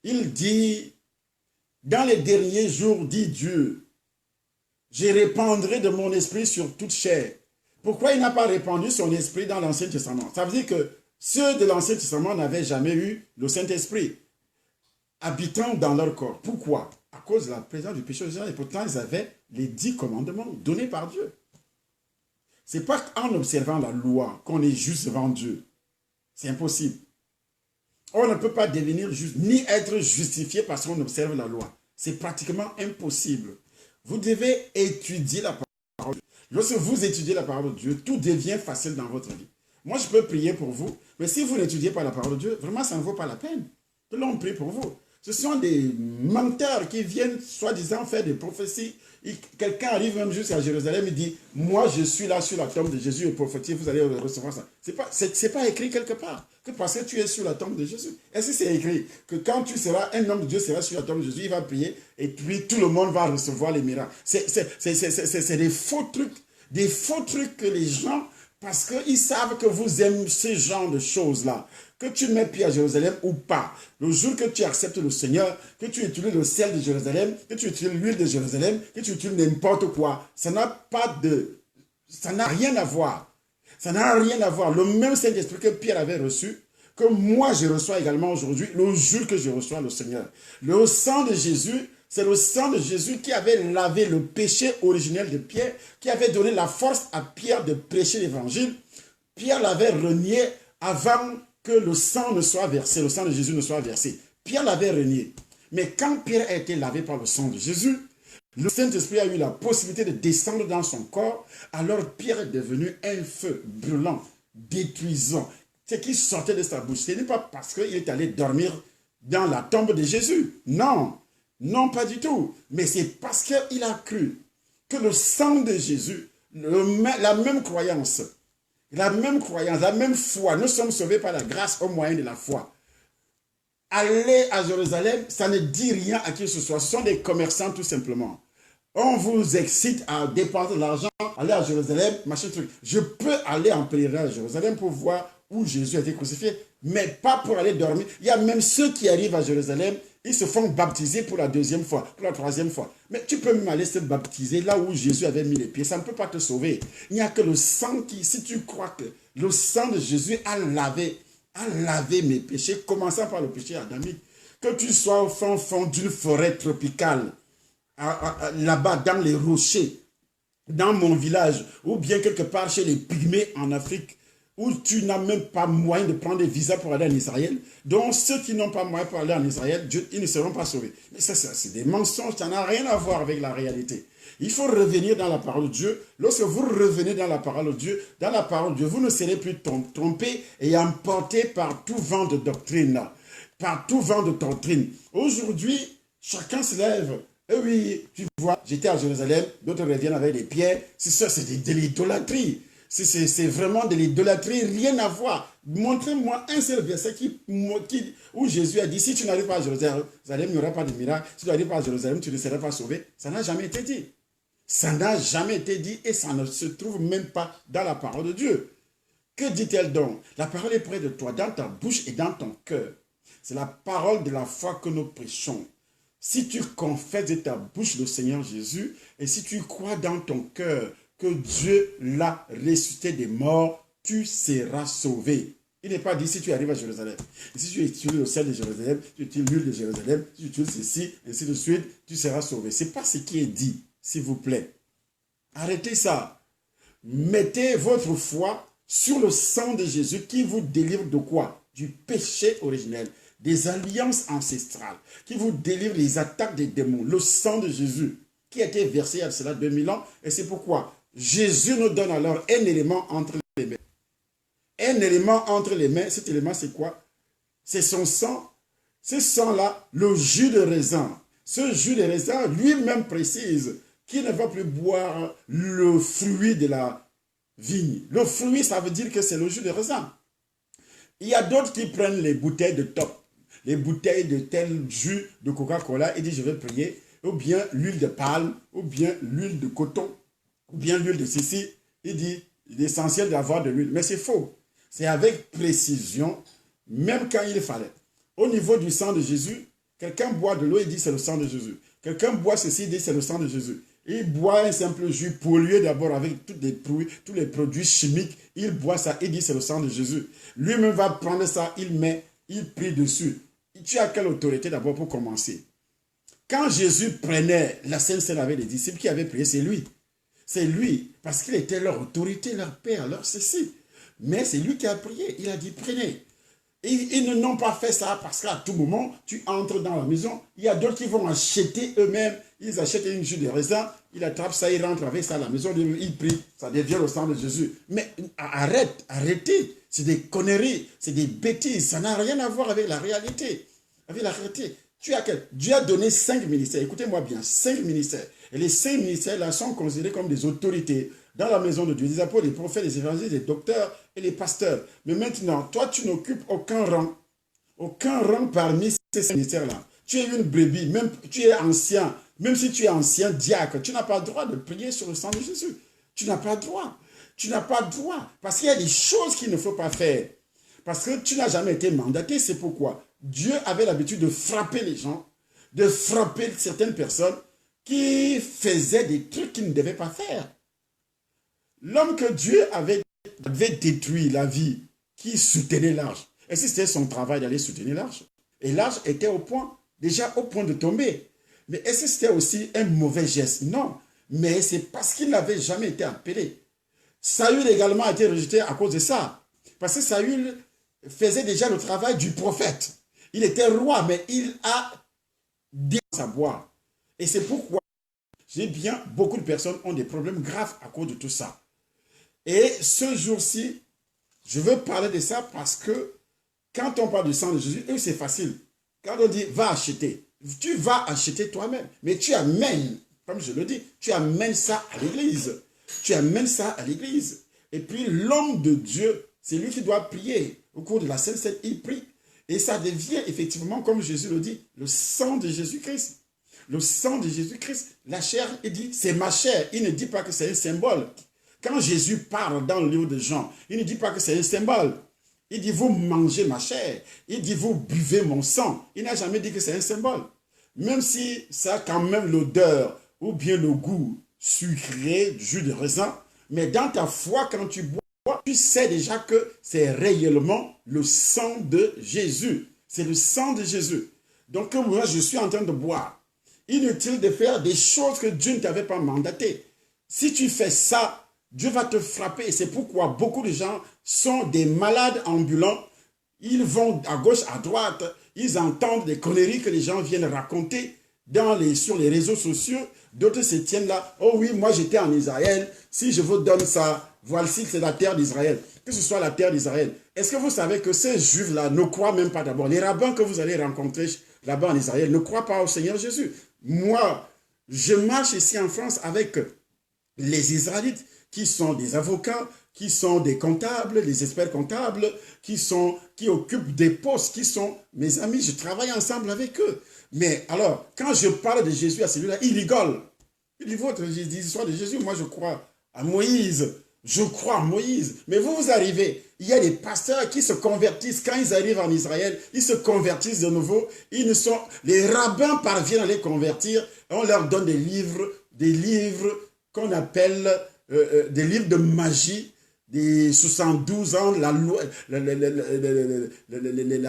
Il dit, dans les derniers jours, dit Dieu, je répandrai de mon esprit sur toute chair. Pourquoi il n'a pas répandu son esprit dans l'Ancien Testament? Ça veut dire que ceux de l'Ancien Testament n'avaient jamais eu le Saint-Esprit habitant dans leur corps. Pourquoi? À cause de la présence du péché original. Et pourtant, ils avaient les 10 commandements donnés par Dieu. Ce n'est pas en observant la loi qu'on est juste devant Dieu. C'est impossible. On ne peut pas devenir juste, ni être justifié parce qu'on observe la loi. C'est pratiquement impossible. Vous devez étudier la parole de Dieu. Lorsque vous étudiez la parole de Dieu, tout devient facile dans votre vie. Moi, je peux prier pour vous, mais si vous n'étudiez pas la parole de Dieu, vraiment, ça ne vaut pas la peine. Que l'on prie pour vous. Ce sont des menteurs qui viennent, soi-disant, faire des prophéties. Quelqu'un arrive même jusqu'à Jérusalem et dit, moi, je suis là sur la tombe de Jésus et prophétise, vous allez recevoir ça. C'est pas écrit quelque part. Que parce que tu es sur la tombe de Jésus. Est-ce que c'est écrit que quand tu seras, un homme de Dieu sera sur la tombe de Jésus, il va prier et puis tout le monde va recevoir les miracles. C'est des faux trucs que les gens, parce qu'ils savent que vous aimez ce genre de choses-là. Que tu mets pied à Jérusalem ou pas, le jour que tu acceptes le Seigneur, que tu utilises le sel de Jérusalem, que tu utilises l'huile de Jérusalem, que tu utilises n'importe quoi, ça n'a rien à voir. Ça n'a rien à voir. Le même Saint-Esprit que Pierre avait reçu, que moi je reçois également aujourd'hui, le jour que je reçois le Seigneur. Le sang de Jésus, c'est le sang de Jésus qui avait lavé le péché originel de Pierre, qui avait donné la force à Pierre de prêcher l'évangile. Pierre l'avait renié avant que le sang ne soit versé, le sang de Jésus ne soit versé. Pierre l'avait renié. Mais quand Pierre a été lavé par le sang de Jésus, le Saint-Esprit a eu la possibilité de descendre dans son corps, alors Pierre est devenu un feu brûlant, détruisant. Ce qui sortait de sa bouche, ce n'est pas parce qu'il est allé dormir dans la tombe de Jésus. Non, non pas du tout. Mais c'est parce qu'il a cru que le sang de Jésus, la même croyance, la même foi, nous sommes sauvés par la grâce au moyen de la foi. Aller à Jérusalem, ça ne dit rien à qui que ce soit. Ce sont des commerçants tout simplement. On vous excite à dépenser de l'argent, aller à Jérusalem, machin truc. Je peux aller en pèlerinage à Jérusalem pour voir où Jésus a été crucifié, mais pas pour aller dormir. Il y a même ceux qui arrivent à Jérusalem, ils se font baptiser pour la deuxième fois, pour la troisième fois. Mais tu peux même aller se baptiser là où Jésus avait mis les pieds. Ça ne peut pas te sauver. Il n'y a que le sang qui, si tu crois que le sang de Jésus a lavé mes péchés, commençant par le péché adamique. Que tu sois au fond d'une forêt tropicale, là-bas dans les rochers, dans mon village, ou bien quelque part chez les Pygmées en Afrique, où tu n'as même pas moyen de prendre des visas pour aller en Israël. Donc ceux qui n'ont pas moyen pour aller en Israël, ils ne seront pas sauvés. Mais ça, c'est des mensonges, ça n'a rien à voir avec la réalité. Il faut revenir dans la parole de Dieu. Lorsque vous revenez dans la parole de Dieu, vous ne serez plus trompés et emportés par tout vent de doctrine. Par tout vent de doctrine. Aujourd'hui, chacun se lève. Et oui, tu vois, j'étais à Jérusalem, d'autres reviennent avec des pierres. C'est ça, c'est de l'idolâtrie. C'est vraiment de l'idolâtrie, rien à voir. Montrez-moi un seul verset où Jésus a dit, si tu n'arrives pas à Jérusalem, il n'y aura pas de miracle. Si tu n'arrives pas à Jérusalem, tu ne seras pas sauvé. Ça n'a jamais été dit. Ça n'a jamais été dit et ça ne se trouve même pas dans la parole de Dieu. Que dit-elle donc? La parole est près de toi, dans ta bouche et dans ton cœur. C'est la parole de la foi que nous prêchons. Si tu confesses de ta bouche le Seigneur Jésus, et si tu crois dans ton cœur que Dieu l'a ressuscité des morts, tu seras sauvé. Il n'est pas dit si tu arrives à Jérusalem. Et si tu utilises le sel de Jérusalem, tu utilises l'huile de Jérusalem, si tu utilises ceci, ainsi de suite, tu seras sauvé. Ce n'est pas ce qui est dit, s'il vous plaît. Arrêtez ça. Mettez votre foi sur le sang de Jésus qui vous délivre de quoi? Du péché originel, des alliances ancestrales, qui vous délivre des attaques des démons. Le sang de Jésus qui a été versé il y a cela 2000 ans. Et c'est pourquoi Jésus nous donne alors un élément entre les mains. Un élément entre les mains, cet élément c'est quoi? C'est son sang. Ce sang-là, le jus de raisin. Ce jus de raisin lui-même précise qu'il ne va plus boire le fruit de la vigne. Le fruit, ça veut dire que c'est le jus de raisin. Il y a d'autres qui prennent les bouteilles de top, les bouteilles de tel jus de Coca-Cola et disent je vais prier, ou bien l'huile de palme, ou bien l'huile de coton, ou bien l'huile de ceci. Il dit l'essentiel d'avoir de l'huile. Mais c'est faux. C'est avec précision, même quand il fallait. Au niveau du sang de Jésus, quelqu'un boit de l'eau et dit c'est le sang de Jésus. Quelqu'un boit ceci et dit c'est le sang de Jésus. Il boit un simple jus pollué d'abord avec tous les produits chimiques. Il boit ça et dit c'est le sang de Jésus. Lui-même va prendre ça, il prie dessus. Tu as quelle autorité d'abord pour commencer? Quand Jésus prenait la Sainte Seine avec les disciples qui avaient prié, c'est lui. C'est lui, parce qu'il était leur autorité, leur père, leur ceci. Mais c'est lui qui a prié. Il a dit prenez. Et ils n'ont pas fait ça parce qu'à tout moment, tu entres dans la maison. Il y a d'autres qui vont acheter eux-mêmes. Ils achètent une jus de raisin. Ils attrapent ça, ils rentrent avec ça à la maison. Ils prient. Ça devient le sang de Jésus. Mais arrêtez. C'est des conneries. C'est des bêtises. Ça n'a rien à voir avec la réalité. Avec la réalité. Dieu a donné 5 ministères. Écoutez-moi bien, 5 ministères. Et les 5 ministères-là sont considérés comme des autorités dans la maison de Dieu. Les apôtres, les prophètes, les évangélistes, les docteurs et les pasteurs. Mais maintenant, toi, tu n'occupes aucun rang. Aucun rang parmi ces 5 ministères-là. Tu es une brebis, même tu es ancien. Même si tu es ancien diacre, tu n'as pas le droit de prier sur le sang de Jésus. Tu n'as pas le droit. Tu n'as pas le droit. Parce qu'il y a des choses qu'il ne faut pas faire. Parce que tu n'as jamais été mandaté. C'est pourquoi Dieu avait l'habitude de frapper les gens, de frapper certaines personnes qui faisaient des trucs qu'ils ne devaient pas faire. L'homme que Dieu avait détruit la vie, qui soutenait l'arche. Est-ce que c'était son travail d'aller soutenir l'arche? Et l'arche était déjà au point de tomber. Mais est-ce que c'était aussi un mauvais geste? Non. Mais c'est parce qu'il n'avait jamais été appelé. Saül également a été rejeté à cause de ça. Parce que Saül faisait déjà le travail du prophète. Il était roi, mais il a dit sa voix. Et c'est pourquoi, beaucoup de personnes ont des problèmes graves à cause de tout ça. Et ce jour-ci, je veux parler de ça parce que quand on parle du sang de Jésus, c'est facile. Quand on dit va acheter, tu vas acheter toi-même. Mais tu amènes, comme je le dis, tu amènes ça à l'église. Tu amènes ça à l'église. Et puis l'homme de Dieu, c'est lui qui doit prier. Au cours de la Sainte Seine, il prie. Et ça devient effectivement, comme Jésus le dit, le sang de Jésus-Christ. Le sang de Jésus-Christ. La chair, il dit, c'est ma chair. Il ne dit pas que c'est un symbole. Quand Jésus parle dans le livre de Jean, il ne dit pas que c'est un symbole. Il dit, vous mangez ma chair. Il dit, vous buvez mon sang. Il n'a jamais dit que c'est un symbole. Même si ça a quand même l'odeur ou bien le goût sucré du jus de raisin. Mais dans ta foi, quand tu bois, tu sais déjà que c'est réellement le sang de Jésus. C'est le sang de Jésus. Donc moi, je suis en train de boire. Inutile de faire des choses que Dieu ne t'avait pas mandaté. Si tu fais ça, Dieu va te frapper. Et c'est pourquoi beaucoup de gens sont des malades ambulants. Ils vont à gauche, à droite. Ils entendent des conneries que les gens viennent raconter sur les réseaux sociaux. D'autres se tiennent là. Oh oui, moi j'étais en Israël. Si je vous donne ça, voici, c'est la terre d'Israël. Que ce soit la terre d'Israël. Est-ce que vous savez que ces juifs-là ne croient même pas d'abord? Les rabbins que vous allez rencontrer là-bas en Israël ne croient pas au Seigneur Jésus. Moi, je marche ici en France avec les Israélites qui sont des avocats, qui sont des comptables, des experts comptables, qui occupent des postes, qui sont mes amis. Je travaille ensemble avec eux. Mais alors, quand je parle de Jésus à celui-là, il rigole. Il dit, votre histoire de Jésus, moi je crois à Moïse. Je crois en Moïse. Mais vous arrivez, il y a des pasteurs qui se convertissent. Quand ils arrivent en Israël, ils se convertissent de nouveau. Les rabbins parviennent à les convertir. On leur donne des livres qu'on appelle des livres de magie, des 72 ans, la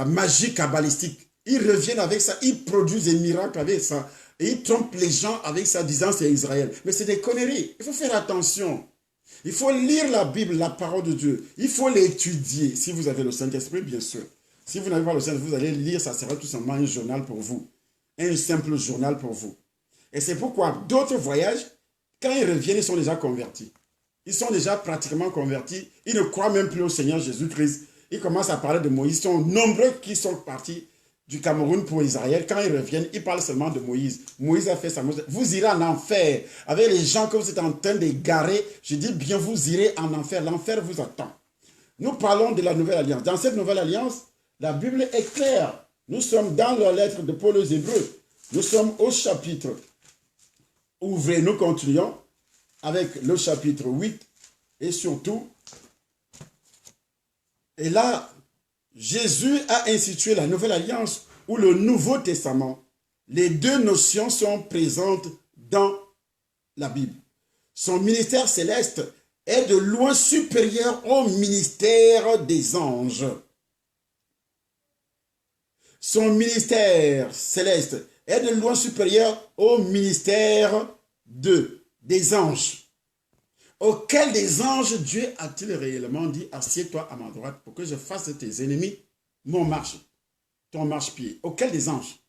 magie kabbalistique. Ils reviennent avec ça, ils produisent des miracles avec ça. Et ils trompent les gens avec ça, disant c'est Israël. Mais c'est des conneries. Il faut faire attention. Il faut lire la Bible, la parole de Dieu. Il faut l'étudier. Si vous avez le Saint-Esprit, bien sûr. Si vous n'avez pas le Saint-Esprit, vous allez lire, ça sera tout simplement un journal pour vous. Un simple journal pour vous. Et c'est pourquoi d'autres voyagent, quand ils reviennent, ils sont déjà convertis. Ils sont déjà pratiquement convertis. Ils ne croient même plus au Seigneur Jésus-Christ. Ils commencent à parler de Moïse. Ils sont nombreux qui sont partis du Cameroun pour Israël. Quand ils reviennent, ils parlent seulement de Moïse. Moïse a fait ça. Vous irez en enfer. Avec les gens que vous êtes en train d'égarer, je dis bien, vous irez en enfer. L'enfer vous attend. Nous parlons de la nouvelle alliance. Dans cette nouvelle alliance, la Bible est claire. Nous sommes dans la lettre de Paul aux Hébreux. Nous sommes au chapitre. Ouvrez, nous continuons avec le chapitre 8. Et surtout, et là, Jésus a institué la nouvelle alliance ou le Nouveau Testament. Les deux notions sont présentes dans la Bible. Son ministère céleste est de loin supérieur au ministère des anges. Son ministère céleste est de loin supérieur au ministère des anges. Auquel des anges Dieu a-t-il réellement dit, assieds-toi à ma droite pour que je fasse de tes ennemis ton marchepied. Auquel des anges?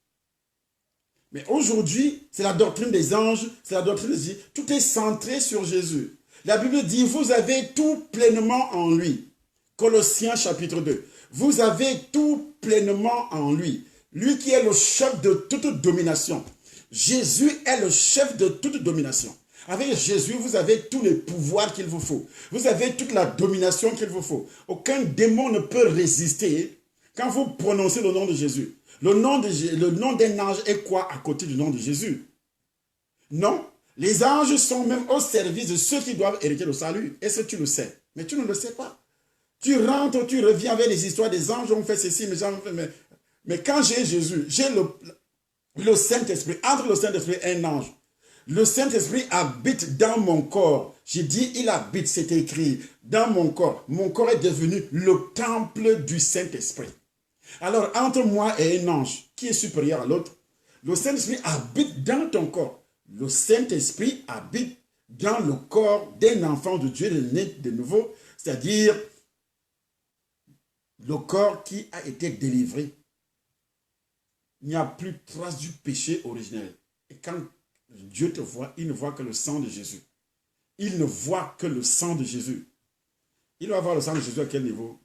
Mais aujourd'hui, c'est la doctrine des anges, c'est la doctrine des anges. Tout est centré sur Jésus. La Bible dit, vous avez tout pleinement en lui. Colossiens chapitre 2. Vous avez tout pleinement en lui. Lui qui est le chef de toute domination. Jésus est le chef de toute domination. Avec Jésus, vous avez tous les pouvoirs qu'il vous faut. Vous avez toute la domination qu'il vous faut. Aucun démon ne peut résister quand vous prononcez le nom de Jésus. Le nom d'un ange est quoi à côté du nom de Jésus? Non. Les anges sont même au service de ceux qui doivent hériter le salut. Est-ce que tu le sais? Mais tu ne le sais pas. Tu rentres, tu reviens avec les histoires des anges, on fait ceci, mais quand j'ai Jésus, j'ai le Saint-Esprit. Entre le Saint-Esprit et un ange, le Saint-Esprit habite dans mon corps. J'ai dit, il habite, c'est écrit, dans mon corps. Mon corps est devenu le temple du Saint-Esprit. Alors, entre moi et un ange, qui est supérieur à l'autre, le Saint-Esprit habite dans ton corps. Le Saint-Esprit habite dans le corps d'un enfant de Dieu, né de nouveau, c'est-à-dire le corps qui a été délivré. Il n'y a plus trace du péché originel. Et quand Dieu te voit, il ne voit que le sang de Jésus. Il ne voit que le sang de Jésus. Il va voir le sang de Jésus à quel niveau?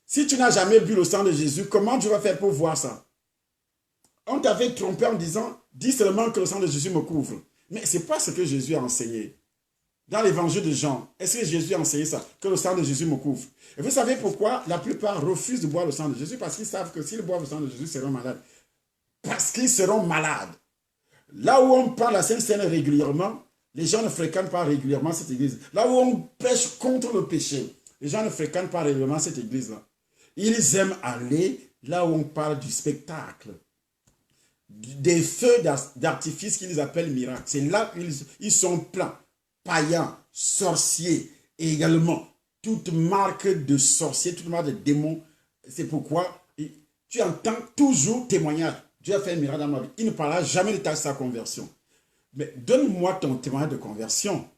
Si tu n'as jamais bu le sang de Jésus, comment tu vas faire pour voir ça? On t'avait trompé en disant, dis seulement que le sang de Jésus me couvre. Mais ce n'est pas ce que Jésus a enseigné. Dans l'évangile de Jean, est-ce que Jésus a enseigné ça? Que le sang de Jésus me couvre. Et vous savez pourquoi la plupart refusent de boire le sang de Jésus? Parce qu'ils savent que s'ils boivent le sang de Jésus, ils seront malades. Parce qu'ils seront malades. Là où on parle la Sainte Seine régulièrement, les gens ne fréquentent pas régulièrement cette église. Là où on pêche contre le péché, les gens ne fréquentent pas régulièrement cette église-là. Ils aiment aller là où on parle du spectacle, des feux d'artifice qu'ils appellent miracles. C'est là ils sont pleins. Païens, sorciers, et également toute marque de sorciers, toute marque de démons. C'est pourquoi tu entends toujours témoignage. Dieu a fait un miracle dans ma vie. Il ne parlera jamais de sa conversion. Mais donne-moi ton témoignage de conversion.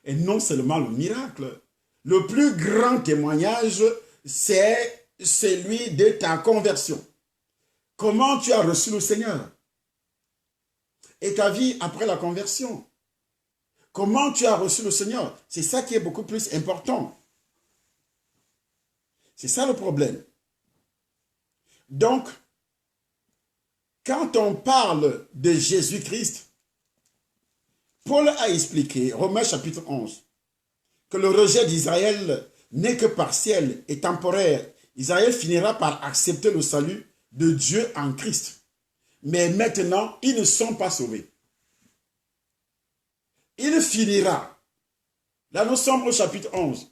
Et non seulement le miracle. Le plus grand témoignage, c'est celui de ta conversion. Comment tu as reçu le Seigneur? Et ta vie après la conversion. Comment tu as reçu le Seigneur? C'est ça qui est beaucoup plus important. C'est ça le problème. Donc, quand on parle de Jésus-Christ, Paul a expliqué, Romains chapitre 11, que le rejet d'Israël n'est que partiel et temporaire. Israël finira par accepter le salut de Dieu en Christ. Mais maintenant, ils ne sont pas sauvés. Il finira Là, nous sommes au chapitre 11.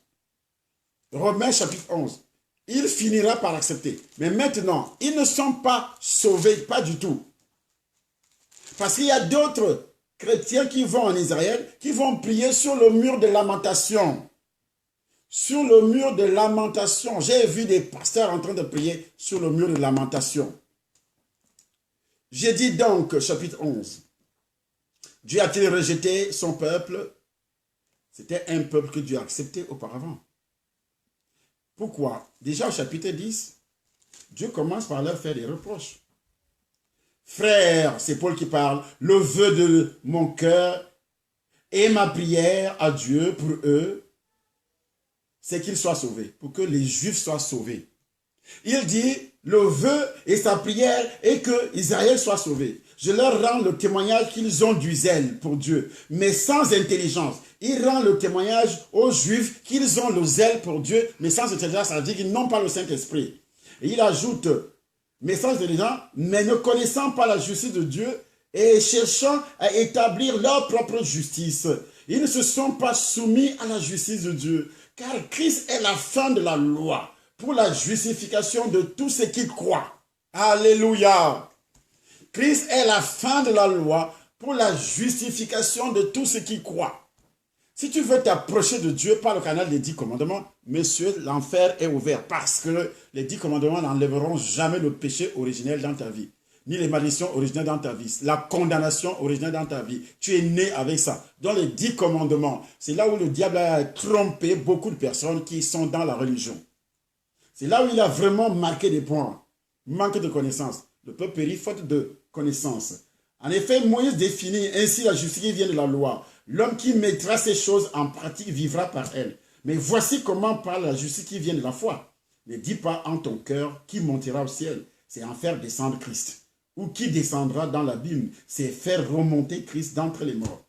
Romains chapitre 11. Il finira par accepter. Mais maintenant, ils ne sont pas sauvés, pas du tout. Parce qu'il y a d'autres chrétiens qui vont en Israël, qui vont prier sur le mur de lamentation. Sur le mur de lamentation. J'ai vu des pasteurs en train de prier sur le mur de lamentation. J'ai dit donc, chapitre 11. Dieu a-t-il rejeté son peuple? C'était un peuple que Dieu a accepté auparavant. Pourquoi? Déjà au chapitre 10, Dieu commence par leur faire des reproches. Frères, c'est Paul qui parle, le vœu de mon cœur et ma prière à Dieu pour eux, c'est qu'ils soient sauvés, pour que les Juifs soient sauvés. Il dit, le vœu et sa prière est que Israël soit sauvé. Je leur rends le témoignage qu'ils ont du zèle pour Dieu, mais sans intelligence. Il rend le témoignage aux Juifs qu'ils ont le zèle pour Dieu, mais sans intelligence, ça veut dire qu'ils n'ont pas le Saint-Esprit. Et il ajoute, mais sans intelligence, mais ne connaissant pas la justice de Dieu et cherchant à établir leur propre justice. Ils ne se sont pas soumis à la justice de Dieu, car Christ est la fin de la loi pour la justification de tous ceux qui croient. Alléluia! Christ est la fin de la loi pour la justification de tous ceux qui croient. Si tu veux t'approcher de Dieu par le canal des 10 commandements, monsieur, l'enfer est ouvert parce que les 10 commandements n'enlèveront jamais le péché originel dans ta vie, ni les malédictions originelles dans ta vie, la condamnation originelle dans ta vie. Tu es né avec ça. Dans les 10 commandements, c'est là où le diable a trompé beaucoup de personnes qui sont dans la religion. C'est là où il a vraiment marqué des points. Manque de connaissance. Le peuple périt faute de connaissance. En effet, Moïse définit ainsi la justice qui vient de la loi. L'homme qui mettra ces choses en pratique vivra par elles. Mais voici comment parle la justice qui vient de la foi. Ne dis pas en ton cœur qui montera au ciel. C'est en faire descendre Christ. Ou qui descendra dans l'abîme. C'est faire remonter Christ d'entre les morts.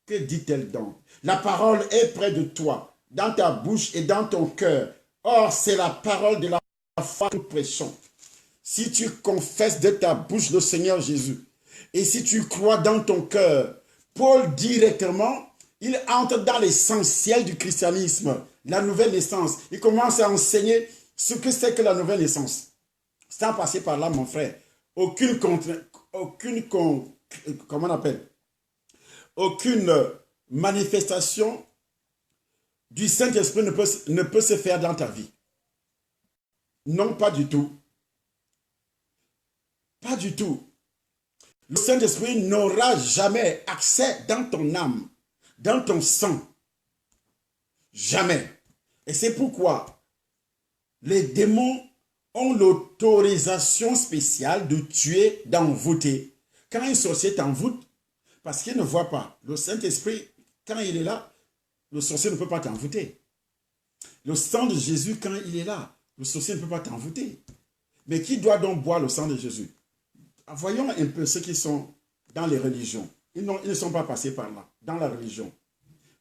Que dit-elle donc? La parole est près de toi, dans ta bouche et dans ton cœur. Or, c'est la parole de la foi que nous prêchons. Si tu confesses de ta bouche le Seigneur Jésus, et si tu crois dans ton cœur, Paul directement, il entre dans l'essentiel du christianisme, la nouvelle naissance. Il commence à enseigner ce que c'est que la nouvelle naissance. Sans passer par là, mon frère, aucune manifestation du Saint-Esprit ne peut se faire dans ta vie. Non, pas du tout. Pas du tout. Le Saint-Esprit n'aura jamais accès dans ton âme, dans ton sang. Jamais. Et c'est pourquoi les démons ont l'autorisation spéciale de tuer, d'envoûter. Quand un sorcier t'envoûte, parce qu'il ne voit pas, le Saint-Esprit, quand il est là, le sorcier ne peut pas t'envoûter. Le sang de Jésus, quand il est là, le sorcier ne peut pas t'envoûter. Mais qui doit donc boire le sang de Jésus? Voyons un peu ceux qui sont dans les religions. Ils ne sont pas passés par là, dans la religion.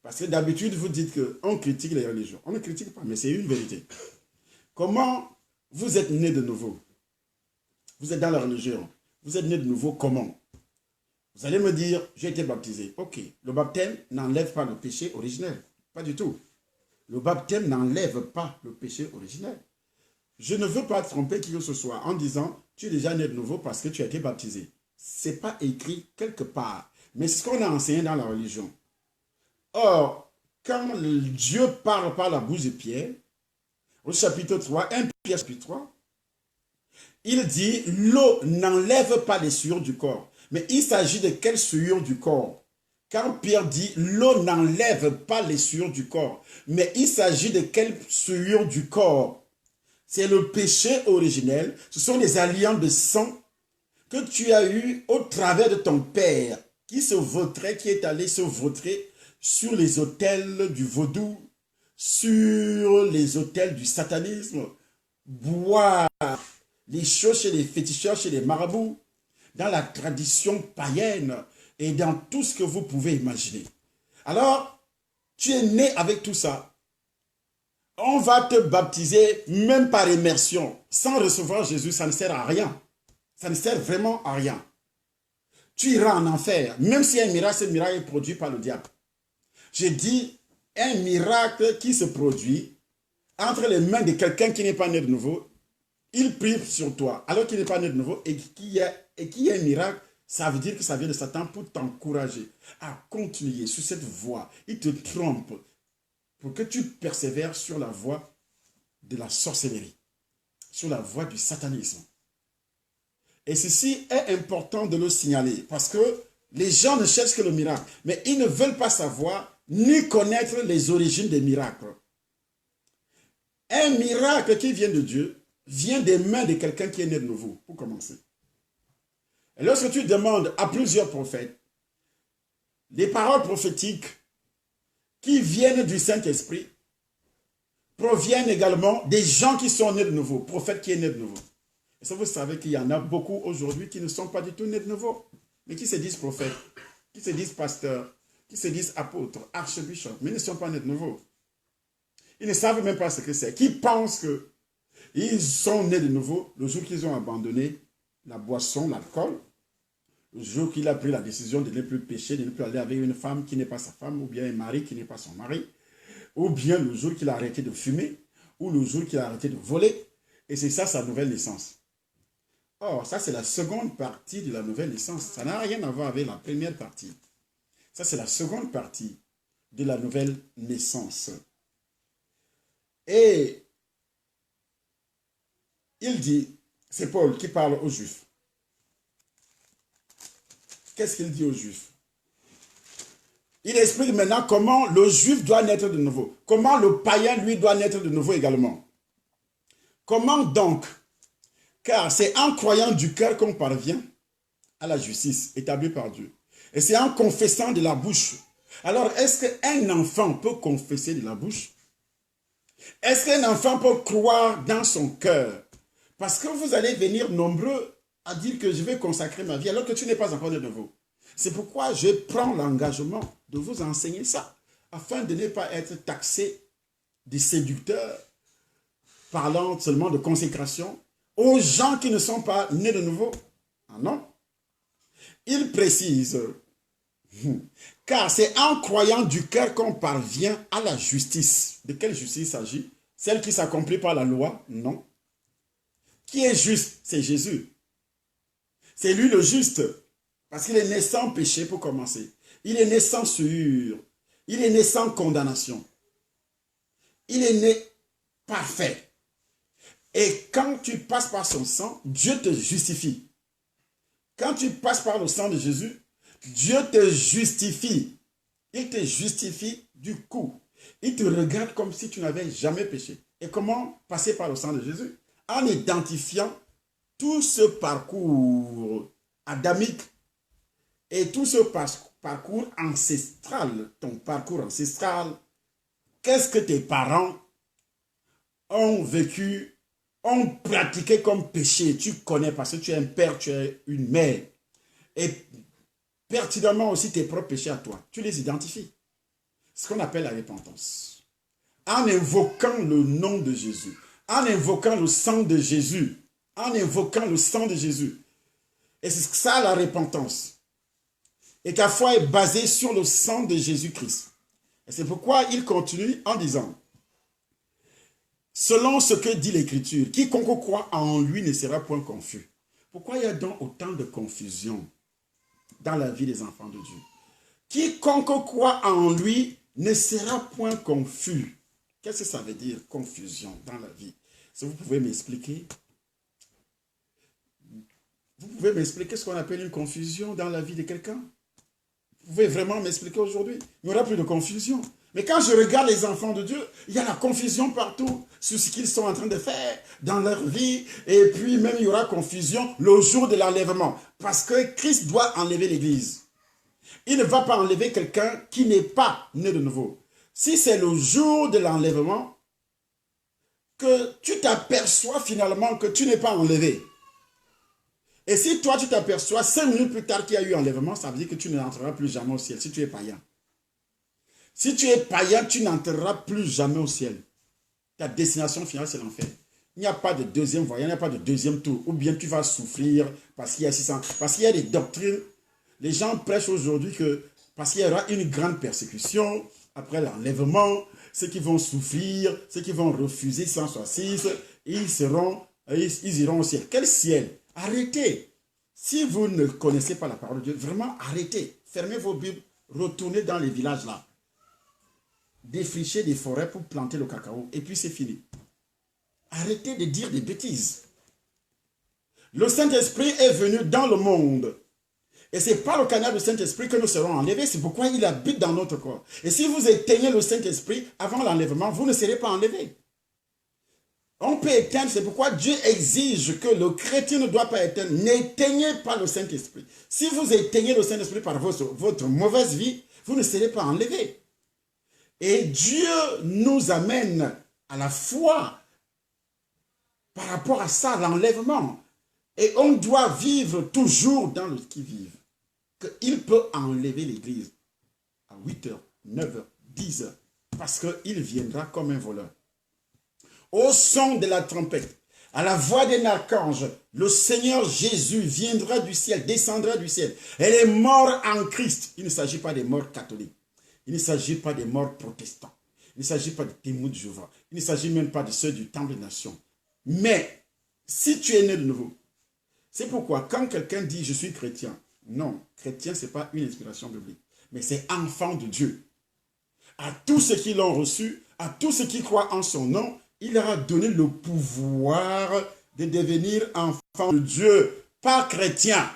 Parce que d'habitude, vous dites qu'on critique les religions. On ne critique pas, mais c'est une vérité. Comment vous êtes né de nouveau? Vous êtes dans la religion. Vous êtes né de nouveau comment? Vous allez me dire, j'ai été baptisé. Ok, le baptême n'enlève pas le péché originel. Pas du tout. Le baptême n'enlève pas le péché originel. Je ne veux pas tromper qui que ce soit en disant, tu es déjà né de nouveau parce que tu as été baptisé. Ce n'est pas écrit quelque part. Mais c'est ce qu'on a enseigné dans la religion. Or, quand Dieu parle par la bouche de Pierre, au chapitre 3, 1 Pierre chapitre 3, il dit, l'eau n'enlève pas les souillures du corps. Mais il s'agit de quelle souillure du corps? Quand Pierre dit, l'eau n'enlève pas les souillures du corps. Mais il s'agit de quelle souillure du corps? C'est le péché originel. Ce sont les alliances de sang que tu as eu au travers de ton père qui se vautrait, qui est allé se vautrer sur les autels du vaudou, sur les autels du satanisme, boire les choses chez les féticheurs, chez les marabouts, dans la tradition païenne et dans tout ce que vous pouvez imaginer. Alors, tu es né avec tout ça. On va te baptiser même par immersion. Sans recevoir Jésus, ça ne sert à rien. Ça ne sert vraiment à rien. Tu iras en enfer. Même si un miracle, ce miracle est produit par le diable. J'ai dit, un miracle qui se produit entre les mains de quelqu'un qui n'est pas né de nouveau, il prie sur toi, alors qu'il n'est pas né de nouveau, et qu'il y a un miracle, ça veut dire que ça vient de Satan pour t'encourager à continuer sur cette voie. Il te trompe pour que tu persévères sur la voie de la sorcellerie, sur la voie du satanisme. Et ceci est important de le signaler, parce que les gens ne cherchent que le miracle, mais ils ne veulent pas savoir ni connaître les origines des miracles. Un miracle qui vient de Dieu vient des mains de quelqu'un qui est né de nouveau, pour commencer. Et lorsque tu demandes à plusieurs prophètes, les paroles prophétiques qui viennent du Saint-Esprit proviennent également des gens qui sont nés de nouveau, prophètes qui est né de nouveau. Et ça, vous savez qu'il y en a beaucoup aujourd'hui qui ne sont pas du tout nés de nouveau, mais qui se disent prophètes, qui se disent pasteurs, qui se disent apôtres, archbishops, mais ils ne sont pas nés de nouveau. Ils ne savent même pas ce que c'est, qui pensent qu'ils sont nés de nouveau le jour qu'ils ont abandonné la boisson, l'alcool, le jour qu'il a pris la décision de ne plus pécher, de ne plus aller avec une femme qui n'est pas sa femme, ou bien un mari qui n'est pas son mari, ou bien le jour qu'il a arrêté de fumer, ou le jour qu'il a arrêté de voler, et c'est ça sa nouvelle naissance. Or, ça c'est la seconde partie de la nouvelle naissance, ça n'a rien à voir avec la première partie. Ça c'est la seconde partie de la nouvelle naissance. Et il dit, c'est Paul qui parle aux Juifs. Qu'est-ce qu'il dit aux Juifs? Il explique maintenant comment le Juif doit naître de nouveau. Comment le païen, lui, doit naître de nouveau également. Comment donc? Car c'est en croyant du cœur qu'on parvient à la justice établie par Dieu. Et c'est en confessant de la bouche. Alors, est-ce qu'un enfant peut confesser de la bouche? Est-ce qu'un enfant peut croire dans son cœur? Parce que vous allez venir nombreux à dire que je vais consacrer ma vie alors que tu n'es pas encore de nouveau. C'est pourquoi je prends l'engagement de vous enseigner ça, afin de ne pas être taxé des séducteurs, parlant seulement de consécration, aux gens qui ne sont pas nés de nouveau. Ah non. Il précise, car c'est en croyant du cœur qu'on parvient à la justice. De quelle justice s'agit? Celle qui s'accomplit par la loi? Non. Qui est juste? C'est Jésus. C'est lui le juste. Parce qu'il est né sans péché pour commencer. Il est né sans souillure. Il est né sans condamnation. Il est né parfait. Et quand tu passes par son sang, Dieu te justifie. Quand tu passes par le sang de Jésus, Dieu te justifie. Il te justifie du coup. Il te regarde comme si tu n'avais jamais péché. Et comment passer par le sang de Jésus? En identifiant tout ce parcours adamique et tout ce parcours ancestral, ton parcours ancestral, qu'est-ce que tes parents ont vécu, ont pratiqué comme péché? Tu connais parce que tu es un père, tu es une mère. Et pertinemment aussi tes propres péchés à toi. Tu les identifies. Ce qu'on appelle la repentance. En invoquant le nom de Jésus, en invoquant le sang de Jésus, en invoquant le sang de Jésus. Et c'est ça la repentance. Et ta foi est basée sur le sang de Jésus-Christ. Et c'est pourquoi il continue en disant, selon ce que dit l'Écriture, quiconque croit en lui ne sera point confus. Pourquoi il y a donc autant de confusion dans la vie des enfants de Dieu? Quiconque croit en lui ne sera point confus. Qu'est-ce que ça veut dire, confusion dans la vie? Si vous pouvez m'expliquer. Vous pouvez m'expliquer ce qu'on appelle une confusion dans la vie de quelqu'un? Vous pouvez vraiment m'expliquer aujourd'hui? Il n'y aura plus de confusion. Mais quand je regarde les enfants de Dieu, il y a la confusion partout sur ce qu'ils sont en train de faire dans leur vie. Et puis même il y aura confusion le jour de l'enlèvement. Parce que Christ doit enlever l'Église. Il ne va pas enlever quelqu'un qui n'est pas né de nouveau. Si c'est le jour de l'enlèvement, que tu t'aperçois finalement que tu n'es pas enlevé. Et si toi tu t'aperçois 5 minutes plus tard qu'il y a eu enlèvement, ça veut dire que tu n'entreras plus jamais au ciel si tu es païen. Si tu es païen, tu n'entreras plus jamais au ciel. Ta destination finale, c'est l'enfer. Il n'y a pas de deuxième voyage, il n'y a pas de deuxième tour. Ou bien tu vas souffrir parce qu'il y a 600. Parce qu'il y a des doctrines. Les gens prêchent aujourd'hui que parce qu'il y aura une grande persécution, après l'enlèvement, ceux qui vont souffrir, ceux qui vont refuser 166, ils iront au ciel. Quel ciel? Arrêtez. Si vous ne connaissez pas la parole de Dieu, vraiment arrêtez. Fermez vos Bibles, retournez dans les villages là. Défrichez des forêts pour planter le cacao et puis c'est fini. Arrêtez de dire des bêtises. Le Saint-Esprit est venu dans le monde. Et c'est par le canal du Saint-Esprit que nous serons enlevés. C'est pourquoi il habite dans notre corps. Et si vous éteignez le Saint-Esprit avant l'enlèvement, vous ne serez pas enlevés. On peut éteindre, c'est pourquoi Dieu exige que le chrétien ne doit pas éteindre. N'éteignez pas le Saint-Esprit. Si vous éteignez le Saint-Esprit par votre mauvaise vie, vous ne serez pas enlevés. Et Dieu nous amène à la foi par rapport à ça, l'enlèvement. Et on doit vivre toujours dans le qui-vive. Qu'il peut enlever l'église à 8h, 9h, 10h. Parce qu'il viendra comme un voleur. Au son de la trompette, à la voix d'un archange, le Seigneur Jésus viendra du ciel, descendra du ciel. Et les morts en Christ, il ne s'agit pas des morts catholiques. Il ne s'agit pas des morts protestants. Il ne s'agit pas des témoins de Jéhovah. Il ne s'agit même pas de ceux du Temple des Nations. Mais, si tu es né de nouveau, c'est pourquoi quand quelqu'un dit « je suis chrétien », non, chrétien, ce n'est pas une inspiration biblique, mais c'est enfant de Dieu. À tous ceux qui l'ont reçu, à tous ceux qui croient en son nom, il leur a donné le pouvoir de devenir enfant de Dieu, pas chrétien.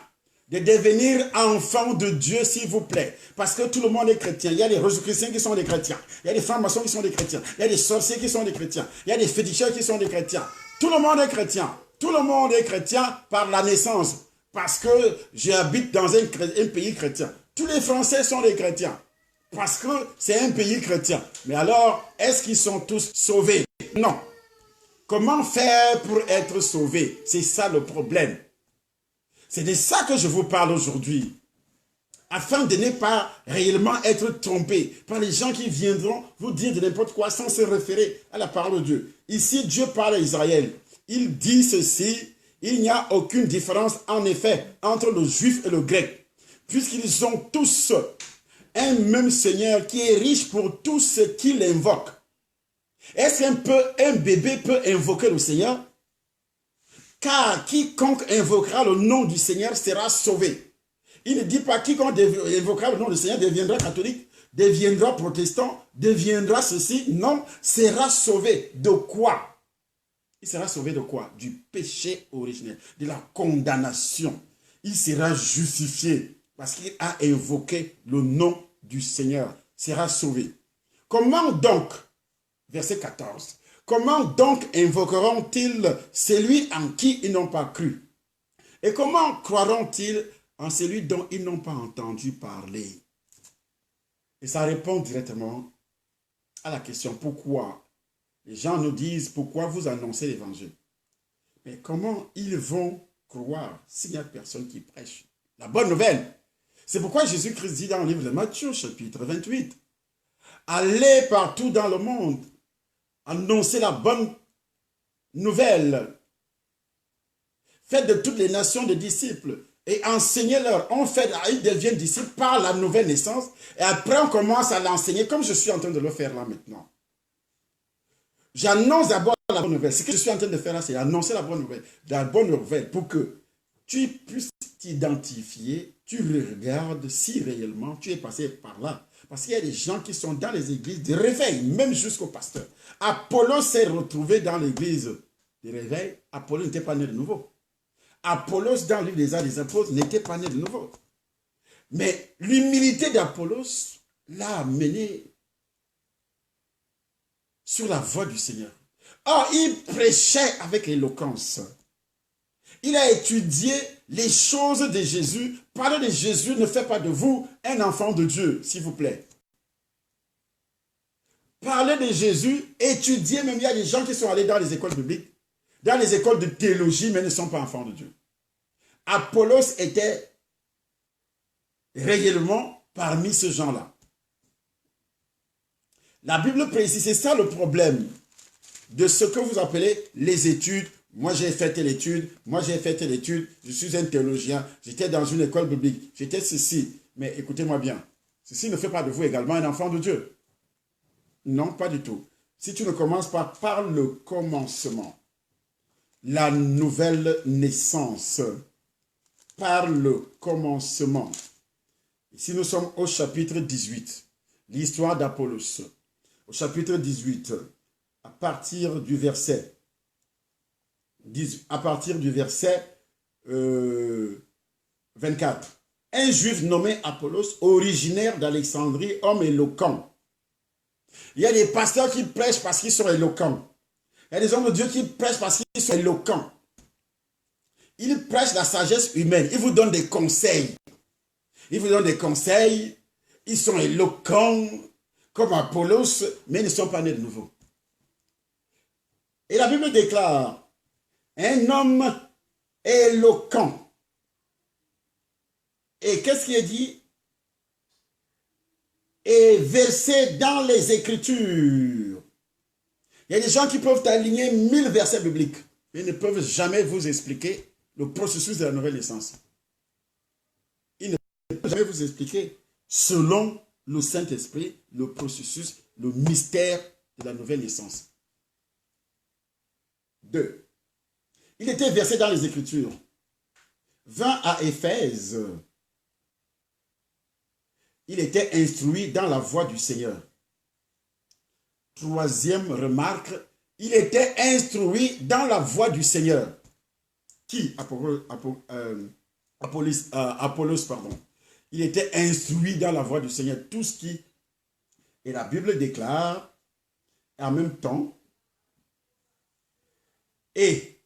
De devenir enfant de Dieu, s'il vous plaît. Parce que tout le monde est chrétien. Il y a des Rosicruciens qui sont des chrétiens. Il y a des francs-maçons qui sont des chrétiens. Il y a des sorciers qui sont des chrétiens. Il y a des féticheurs qui sont des chrétiens. Tout le monde est chrétien. Tout le monde est chrétien par la naissance. Parce que j'habite dans un pays chrétien. Tous les Français sont des chrétiens. Parce que c'est un pays chrétien. Mais alors, est-ce qu'ils sont tous sauvés? Non. Comment faire pour être sauvés? C'est ça le problème. C'est de ça que je vous parle aujourd'hui. Afin de ne pas réellement être trompé par les gens qui viendront vous dire de n'importe quoi sans se référer à la parole de Dieu. Ici, Dieu parle à Israël. Il dit ceci, il n'y a aucune différence en effet entre le juif et le grec, puisqu'ils ont tous un même Seigneur qui est riche pour tous ceux qui l'invoquent. Est-ce qu'un bébé peut invoquer le Seigneur? Car quiconque invoquera le nom du Seigneur sera sauvé. Il ne dit pas quiconque invoquera le nom du Seigneur deviendra catholique, deviendra protestant, deviendra ceci. Non, sera sauvé. De quoi? Il sera sauvé de quoi? Du péché originel, de la condamnation. Il sera justifié parce qu'il a invoqué le nom du Seigneur. Il sera sauvé. Comment donc, verset 14, comment donc invoqueront-ils celui en qui ils n'ont pas cru? Et comment croiront-ils en celui dont ils n'ont pas entendu parler? Et ça répond directement à la question pourquoi. Les gens nous disent pourquoi vous annoncez l'évangile. Mais comment ils vont croire s'il n'y a personne qui prêche la bonne nouvelle? C'est pourquoi Jésus-Christ dit dans le livre de Matthieu, chapitre 28, allez partout dans le monde, annoncez la bonne nouvelle. Faites de toutes les nations des disciples et enseignez-leur. Ils deviennent disciples par la nouvelle naissance et après on commence à l'enseigner comme je suis en train de le faire là maintenant. J'annonce d'abord la bonne nouvelle. Ce que je suis en train de faire là, c'est annoncer la bonne nouvelle pour que tu puisses t'identifier, tu regardes si réellement tu es passé par là. Parce qu'il y a des gens qui sont dans les églises de réveil, même jusqu'au pasteur. Apollos s'est retrouvé dans l'église de réveil. Apollos n'était pas né de nouveau. Apollos, dans le livre des Actes des Apôtres, n'était pas né de nouveau. Mais l'humilité d'Apollos l'a amené sur la voie du Seigneur. Or, il prêchait avec éloquence. Il a étudié les choses de Jésus. Parler de Jésus ne fait pas de vous un enfant de Dieu, s'il vous plaît. Parler de Jésus, étudier, même il y a des gens qui sont allés dans les écoles bibliques, dans les écoles de théologie, mais ne sont pas enfants de Dieu. Apollos était réellement parmi ces gens-là. La Bible précise, c'est ça le problème de ce que vous appelez les études. Moi, j'ai fait telle étude, moi, j'ai fait telle étude, je suis un théologien, j'étais dans une école biblique, j'étais ceci. Mais écoutez-moi bien, ceci ne fait pas de vous également un enfant de Dieu. Non, pas du tout. Si tu ne commences pas par le commencement, la nouvelle naissance, par le commencement. Ici, nous sommes au chapitre 18, l'histoire d'Apollos. Au chapitre 18, à partir du verset 24. Un juif nommé Apollos, originaire d'Alexandrie, homme éloquent. Il y a des pasteurs qui prêchent parce qu'ils sont éloquents. Il y a des hommes de Dieu qui prêchent parce qu'ils sont éloquents. Ils prêchent la sagesse humaine. Ils vous donnent des conseils. Ils vous donnent des conseils. Ils sont éloquents comme Apollos, mais ils ne sont pas nés de nouveau. Et la Bible déclare, un homme éloquent. Et qu'est-ce qui est dit? Et versé dans les Écritures. Il y a des gens qui peuvent aligner 1000 versets bibliques, mais ils ne peuvent jamais vous expliquer le processus de la nouvelle naissance. Ils ne peuvent jamais vous expliquer, selon le Saint-Esprit, le processus, le mystère de la nouvelle naissance. 2. Il était versé dans les Écritures. 20 à Éphèse. Il était instruit dans la voie du Seigneur. 3e remarque, il était instruit dans la voie du Seigneur. Qui? Apollos, pardon. Il était instruit dans la voie du Seigneur. Tout ce qui... Et la Bible déclare, en même temps, et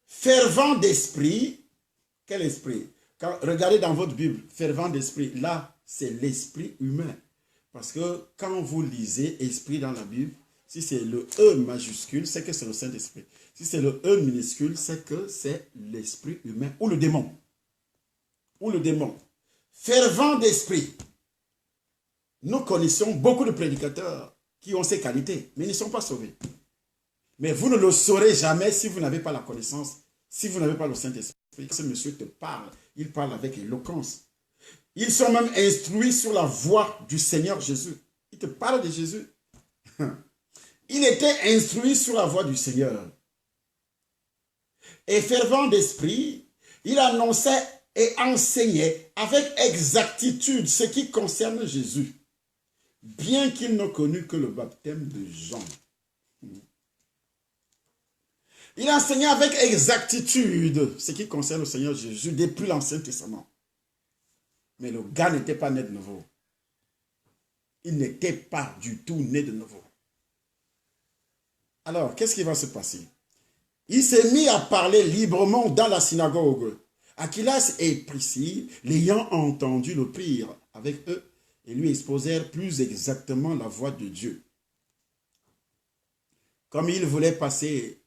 fervent d'esprit. Quel esprit? Regardez dans votre Bible, fervent d'esprit, là, c'est l'esprit humain. Parce que quand vous lisez esprit dans la Bible, si c'est le E majuscule, c'est que c'est le Saint-Esprit. Si c'est le E minuscule, c'est que c'est l'esprit humain ou le démon. Ou le démon. Fervent d'esprit. Nous connaissons beaucoup de prédicateurs qui ont ces qualités, mais ils ne sont pas sauvés. Mais vous ne le saurez jamais si vous n'avez pas la connaissance, si vous n'avez pas le Saint-Esprit. Ce monsieur te parle, il parle avec éloquence. Ils sont même instruits sur la voie du Seigneur Jésus. Il te parle de Jésus. Il était instruit sur la voie du Seigneur. Et fervent d'esprit, il annonçait et enseignait avec exactitude ce qui concerne Jésus, bien qu'il ne connût que le baptême de Jean. Il enseignait avec exactitude ce qui concerne le Seigneur Jésus depuis l'Ancien Testament. Mais le gars n'était pas né de nouveau. Il n'était pas du tout né de nouveau. Alors, qu'est-ce qui va se passer? Il s'est mis à parler librement dans la synagogue. Aquilas et Priscille, l'ayant entendu, le prirent avec eux et lui exposèrent plus exactement la voie de Dieu. Comme il voulait passer,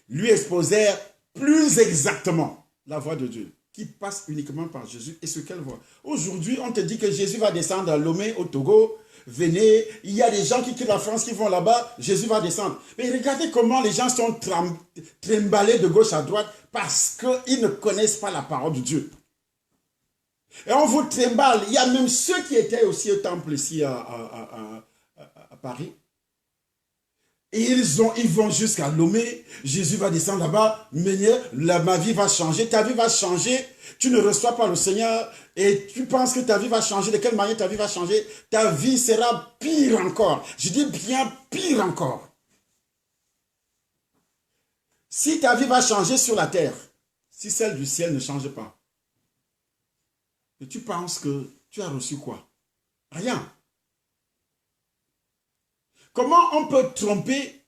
lui exposèrent plus exactement la voie de Dieu, qui passe uniquement par Jésus et ce qu'elle voit. Aujourd'hui, on te dit que Jésus va descendre à Lomé, au Togo. Venez, il y a des gens qui quittent la France, qui vont là-bas, Jésus va descendre. Mais regardez comment les gens sont trimballés de gauche à droite parce qu'ils ne connaissent pas la parole de Dieu. Et on vous trimballe. Il y a même ceux qui étaient aussi au temple ici à Paris. Et ils vont jusqu'à Lomé. Jésus va descendre là-bas. Ma vie va changer. Ta vie va changer. Tu ne reçois pas le Seigneur. Et tu penses que ta vie va changer. De quelle manière ta vie va changer? Ta vie sera pire encore. Je dis bien pire encore. Si ta vie va changer sur la terre, si celle du ciel ne change pas, et tu penses que tu as reçu quoi? Rien. Comment on peut tromper?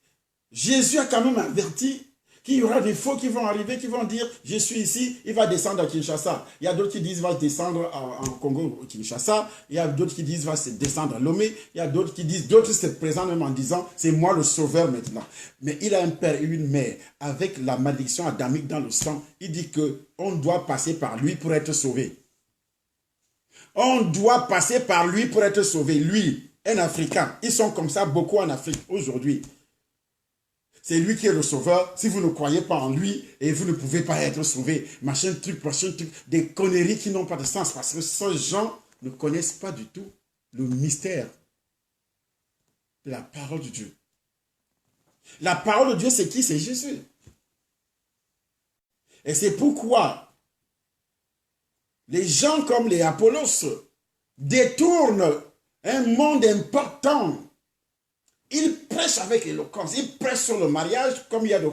Jésus a quand même averti qu'il y aura des faux qui vont arriver, qui vont dire, je suis ici, il va descendre à Kinshasa. Il y a d'autres qui disent, il va descendre en Congo, au Kinshasa. Il y a d'autres qui disent, il va se descendre à Lomé. Il y a d'autres qui disent, d'autres se présentent même en disant, c'est moi le sauveur maintenant. Mais il a un père et une mère, avec la malédiction adamique dans le sang. Il dit qu'on doit passer par lui pour être sauvé. On doit passer par lui pour être sauvé. Lui, un Africain. Ils sont comme ça beaucoup en Afrique aujourd'hui. C'est lui qui est le sauveur. Si vous ne croyez pas en lui, et vous ne pouvez pas être sauvé. Machin truc. Des conneries qui n'ont pas de sens. Parce que ces gens ne connaissent pas du tout le mystère de la parole de Dieu. La parole de Dieu, c'est qui? C'est Jésus. Et c'est pourquoi les gens comme les Apollos détournent un monde important. Ils prêchent avec éloquence, ils prêchent sur le mariage, comme il y a le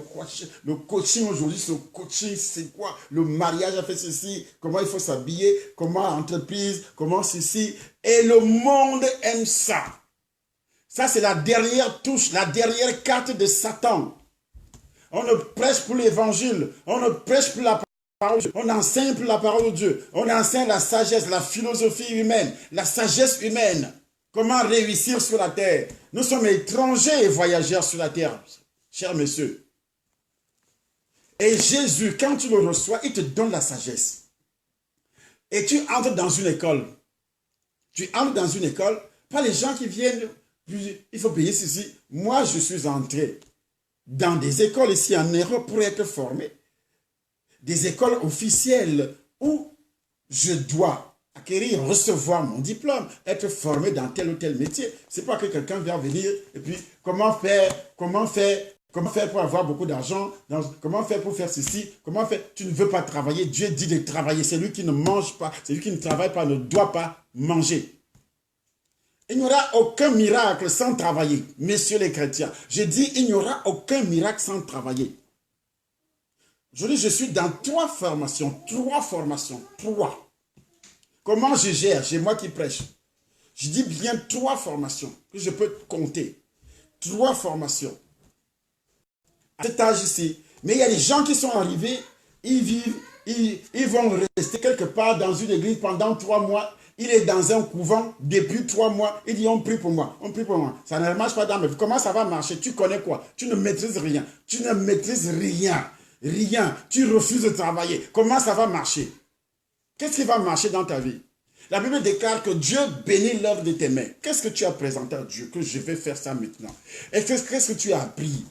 coaching aujourd'hui, ce coaching, c'est quoi? Le mariage a fait ceci, comment il faut s'habiller, comment entreprise, comment ceci. Et le monde aime ça. Ça, c'est la dernière touche, la dernière carte de Satan. On ne prêche pour l'évangile, on ne prêche pour la parole de Dieu, on enseigne pour la parole de Dieu, on enseigne la sagesse, la philosophie humaine, la sagesse humaine. Comment réussir sur la terre? Nous sommes étrangers et voyageurs sur la terre, chers messieurs. Et Jésus, quand tu le reçois, il te donne la sagesse. Et tu entres dans une école. Tu entres dans une école, pas les gens qui viennent, il faut payer ceci. Moi, je suis entré dans des écoles ici en Europe pour être formé. Des écoles officielles où je dois acquérir, recevoir mon diplôme, être formé dans tel ou tel métier. C'est pas que quelqu'un vient venir et puis comment faire pour avoir beaucoup d'argent, comment faire pour faire ceci, comment faire. Tu ne veux pas travailler, Dieu dit de travailler. C'est lui qui ne mange pas, c'est lui qui ne travaille pas, ne doit pas manger. Il n'y aura aucun miracle sans travailler, messieurs les chrétiens. Je dis, il n'y aura aucun miracle sans travailler. Aujourd'hui, je suis dans trois formations. Comment je gère? C'est moi qui prêche. Je dis bien 3 formations que je peux compter. 3 formations. À cet âge ici. Mais il y a des gens qui sont arrivés, ils vivent, ils vont rester quelque part dans une église pendant 3 mois. Il est dans un couvent depuis 3 mois. Il dit, on prie pour moi, on prie pour moi. Ça ne marche pas dans ma vie. Comment ça va marcher? Tu connais quoi? Tu ne maîtrises rien. Tu ne maîtrises rien. Rien. Tu refuses de travailler. Comment ça va marcher? Qu'est-ce qui va marcher dans ta vie? La Bible déclare que Dieu bénit l'œuvre de tes mains. Qu'est-ce que tu as présenté à Dieu? Que je vais faire ça maintenant. Et qu'est-ce que tu as appris?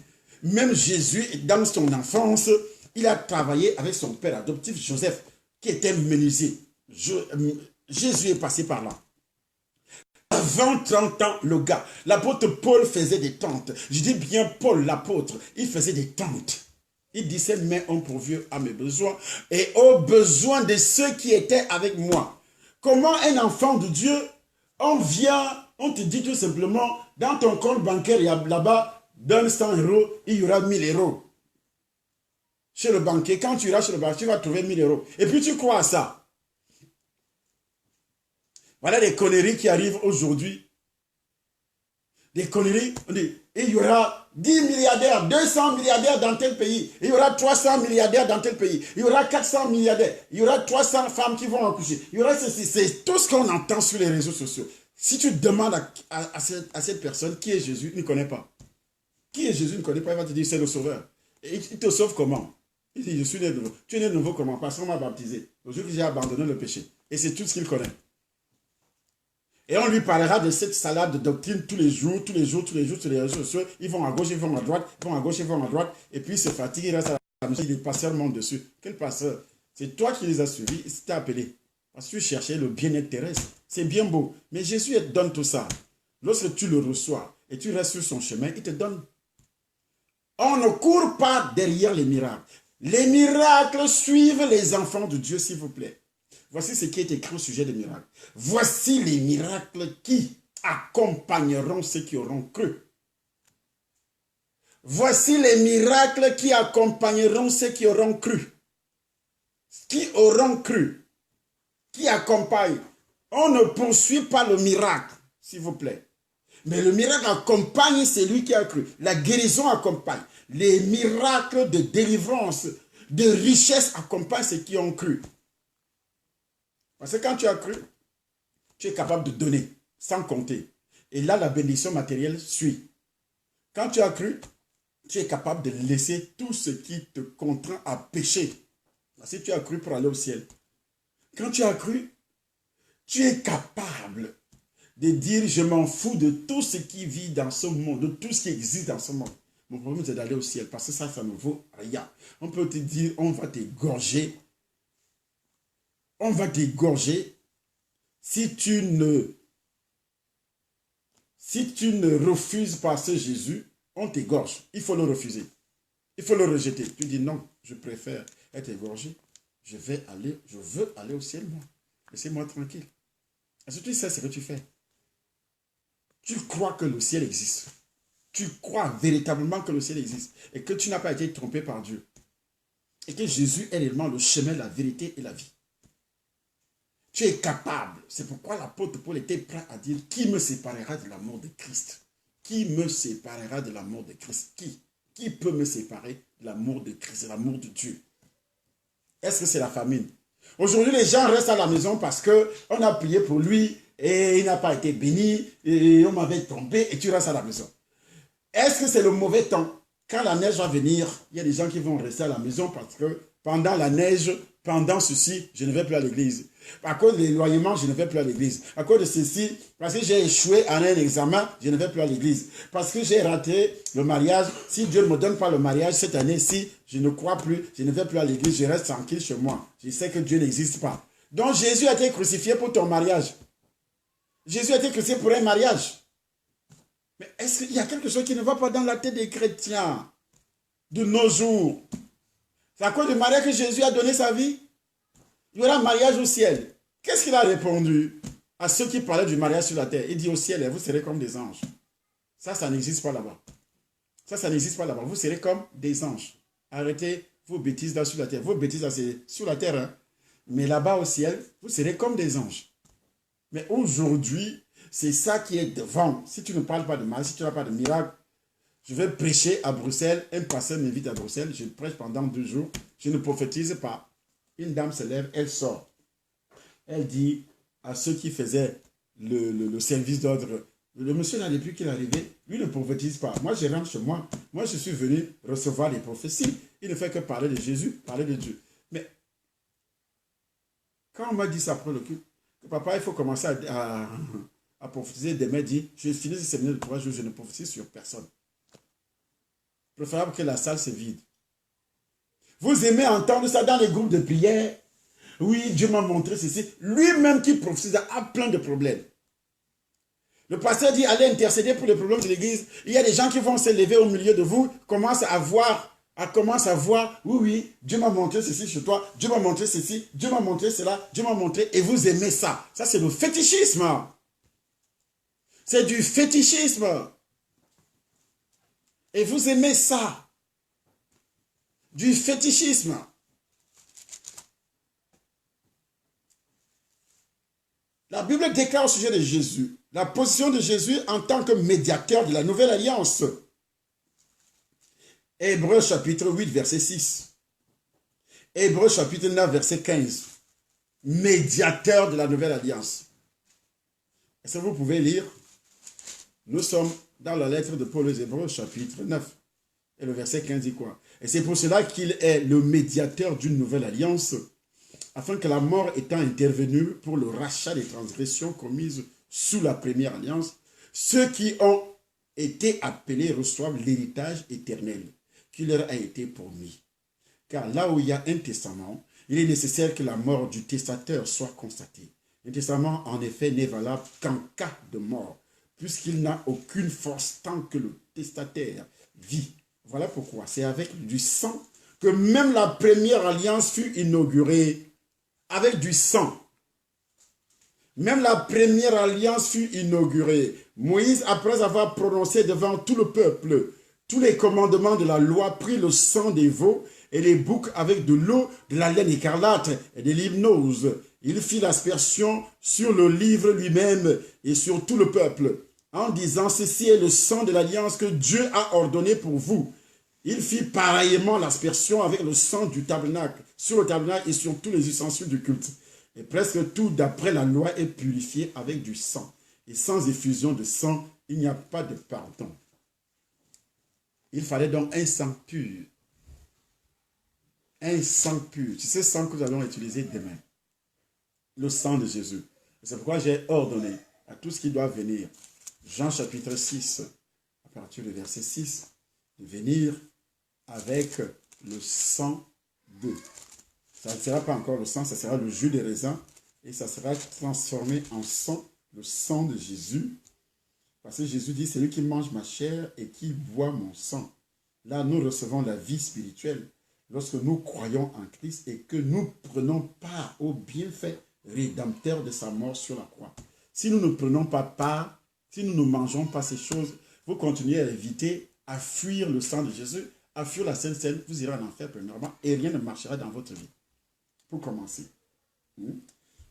Même Jésus, dans son enfance, il a travaillé avec son père adoptif, Joseph, qui était menuisier. Jésus est passé par là. Avant 30 ans, le gars, l'apôtre Paul faisait des tentes. Je dis bien Paul, l'apôtre, il faisait des tentes. Il disait, mes ont pourvu à mes besoins et aux besoins de ceux qui étaient avec moi. Comment un enfant de Dieu, on vient, on te dit tout simplement, dans ton compte bancaire, il y a là-bas, donne 100 €, il y aura 1000 €. Chez le banquier, quand tu iras chez le banquier, tu vas trouver 1000 €. Et puis tu crois à ça. Voilà les conneries qui arrivent aujourd'hui. Des conneries, on dit, il y aura 10 milliardaires, 200 milliardaires dans tel pays. Il y aura 300 milliardaires dans tel pays. Il y aura 400 milliardaires. Il y aura 300 femmes qui vont accoucher. Il y aura ceci. C'est tout ce qu'on entend sur les réseaux sociaux. Si tu demandes à cette personne qui est Jésus, il ne connaît pas. Qui est Jésus, il ne connaît pas. Il va te dire, c'est le sauveur. Et il te sauve comment? Il dit, je suis né de nouveau. Tu es né de nouveau comment? Parce qu'on m'a baptisé. Le jour que j'ai abandonné le péché. Et c'est tout ce qu'il connaît. Et on lui parlera de cette salade de doctrine tous les jours, sur les réseaux sociaux. Ils vont à gauche, ils vont à droite, ils vont à gauche, ils vont à droite. Et puis ils se fatiguent, ils restent à la maison. Les pasteurs montent dessus. Quel pasteur? C'est toi qui les as suivis, il t'a appelé. Parce que tu cherchais le bien-être terrestre. C'est bien beau. Mais Jésus te donne tout ça. Lorsque tu le reçois et tu restes sur son chemin, il te donne. On ne court pas derrière les miracles. Les miracles suivent les enfants de Dieu, s'il vous plaît. Voici ce qui est écrit au sujet des miracles. Voici les miracles qui accompagneront ceux qui auront cru. Voici les miracles qui accompagneront ceux qui auront cru. Qui auront cru. Qui accompagnent. On ne poursuit pas le miracle, s'il vous plaît. Mais le miracle accompagne celui qui a cru. La guérison accompagne. Les miracles de délivrance, de richesse accompagnent ceux qui ont cru. Parce que quand tu as cru, tu es capable de donner sans compter. Et là, la bénédiction matérielle suit. Quand tu as cru, tu es capable de laisser tout ce qui te contraint à pécher. Parce que tu as cru pour aller au ciel. Quand tu as cru, tu es capable de dire, je m'en fous de tout ce qui vit dans ce monde, de tout ce qui existe dans ce monde. Mon problème, c'est d'aller au ciel, parce que ça ne vaut rien. On peut te dire, on va t'égorger. On va t'égorger si tu ne Si tu ne refuses pas ce Jésus, on t'égorge. Il faut le refuser. Il faut le rejeter. Tu dis non, je préfère être égorgé. Je veux aller au ciel, moi. Laissez-moi tranquille. Est-ce que tu sais ce que tu fais? Tu crois que le ciel existe. Tu crois véritablement que le ciel existe et que tu n'as pas été trompé par Dieu. Et que Jésus est réellement le chemin, la vérité et la vie. Tu es capable. C'est pourquoi l'apôtre Paul était prêt à dire, qui me séparera de l'amour de Christ? Qui me séparera de l'amour de Christ? Qui peut me séparer de l'amour de Christ, de l'amour de Dieu? Est-ce que c'est la famine? Aujourd'hui, les gens restent à la maison parce qu'on a prié pour lui et il n'a pas été béni et on m'avait trompé et tu restes à la maison. Est-ce que c'est le mauvais temps? Quand la neige va venir, il y a des gens qui vont rester à la maison parce que pendant la neige, pendant ceci, je ne vais plus à l'église. À cause de l'éloignement, je ne vais plus à l'église. À cause de ceci, parce que j'ai échoué à un examen, je ne vais plus à l'église. Parce que j'ai raté le mariage, si Dieu ne me donne pas le mariage cette année-ci, je ne crois plus, je ne vais plus à l'église, je reste tranquille chez moi. Je sais que Dieu n'existe pas. Donc Jésus a été crucifié pour ton mariage. Jésus a été crucifié pour un mariage. Mais est-ce qu'il y a quelque chose qui ne va pas dans la tête des chrétiens de nos jours? C'est à cause du mariage que Jésus a donné sa vie? Il y aura un mariage au ciel. Qu'est-ce qu'il a répondu à ceux qui parlaient du mariage sur la terre? Il dit au ciel, vous serez comme des anges. Ça n'existe pas là-bas. Ça n'existe pas là-bas. Vous serez comme des anges. Arrêtez vos bêtises là sur la terre. Vos bêtises là, c'est sur la terre. Hein? Mais là-bas au ciel, vous serez comme des anges. Mais aujourd'hui, c'est ça qui est devant. Si tu ne parles pas de mal, si tu n'as pas de miracle, je vais prêcher à Bruxelles. Un pasteur m'invite à Bruxelles. Je prêche pendant 2 jours. Je ne prophétise pas. Une dame se lève, elle sort. Elle dit à ceux qui faisaient le service d'ordre, le monsieur là, depuis qu'il est arrivé, lui ne prophétise pas. Moi, je rentre chez moi. Moi, je suis venu recevoir les prophéties. Il ne fait que parler de Jésus, parler de Dieu. Mais quand on m'a dit ça après le culte, que papa, il faut commencer à prophétiser, demain dit, je finis ce séminaire de 3 jours, je ne prophétise sur personne. Préférable que la salle se vide. Vous aimez entendre ça dans les groupes de prière. Oui, Dieu m'a montré ceci. Lui-même qui prophétise a plein de problèmes. Le pasteur dit, allez intercéder pour les problèmes de l'église. Il y a des gens qui vont se lever au milieu de vous, commencent à voir, oui, Dieu m'a montré ceci chez toi, Dieu m'a montré ceci, Dieu m'a montré cela, Dieu m'a montré, et vous aimez ça. Ça, c'est le fétichisme. C'est du fétichisme. Et vous aimez ça. Du fétichisme. La Bible déclare au sujet de Jésus la position de Jésus en tant que médiateur de la nouvelle alliance. Hébreux chapitre 8, verset 6. Hébreux chapitre 9, verset 15. Médiateur de la nouvelle alliance. Est-ce que vous pouvez lire? Nous sommes dans la lettre de Paul aux Hébreux chapitre 9. Et le verset 15 dit quoi? Et c'est pour cela qu'il est le médiateur d'une nouvelle alliance, afin que la mort étant intervenue pour le rachat des transgressions commises sous la première alliance, ceux qui ont été appelés reçoivent l'héritage éternel qui leur a été promis. Car là où il y a un testament, il est nécessaire que la mort du testateur soit constatée. Un testament, en effet, n'est valable qu'en cas de mort, puisqu'il n'a aucune force tant que le testataire vit. Voilà pourquoi c'est avec du sang que même la première alliance fut inaugurée. Avec du sang. Même la première alliance fut inaugurée. Moïse, après avoir prononcé devant tout le peuple tous les commandements de la loi, prit le sang des veaux et les boucs avec de l'eau, de la laine écarlate et de l'hypnose. Il fit l'aspersion sur le livre lui-même et sur tout le peuple, en disant, ceci est le sang de l'alliance que Dieu a ordonné pour vous. Il fit pareillement l'aspersion avec le sang du tabernacle, sur le tabernacle et sur tous les ustensiles du culte. Et presque tout d'après la loi est purifié avec du sang. Et sans effusion de sang, il n'y a pas de pardon. Il fallait donc un sang pur. Un sang pur. C'est ce sang que nous allons utiliser demain. Le sang de Jésus. C'est pourquoi j'ai ordonné à tout ce qui doit venir. Jean chapitre 6, à partir du verset 6, de venir avec le sang de. Ça ne sera pas encore le sang, ça sera le jus des raisins et ça sera transformé en sang, le sang de Jésus. Parce que Jésus dit, c'est lui qui mange ma chair et qui boit mon sang. Là, nous recevons la vie spirituelle lorsque nous croyons en Christ et que nous prenons part au bienfait rédempteur de sa mort sur la croix. Si nous ne prenons pas part, si nous ne mangeons pas ces choses, vous continuez à éviter, à fuir le sang de Jésus, à fuir la Sainte Seine, vous irez en enfer premièrement et rien ne marchera dans votre vie. Pour commencer.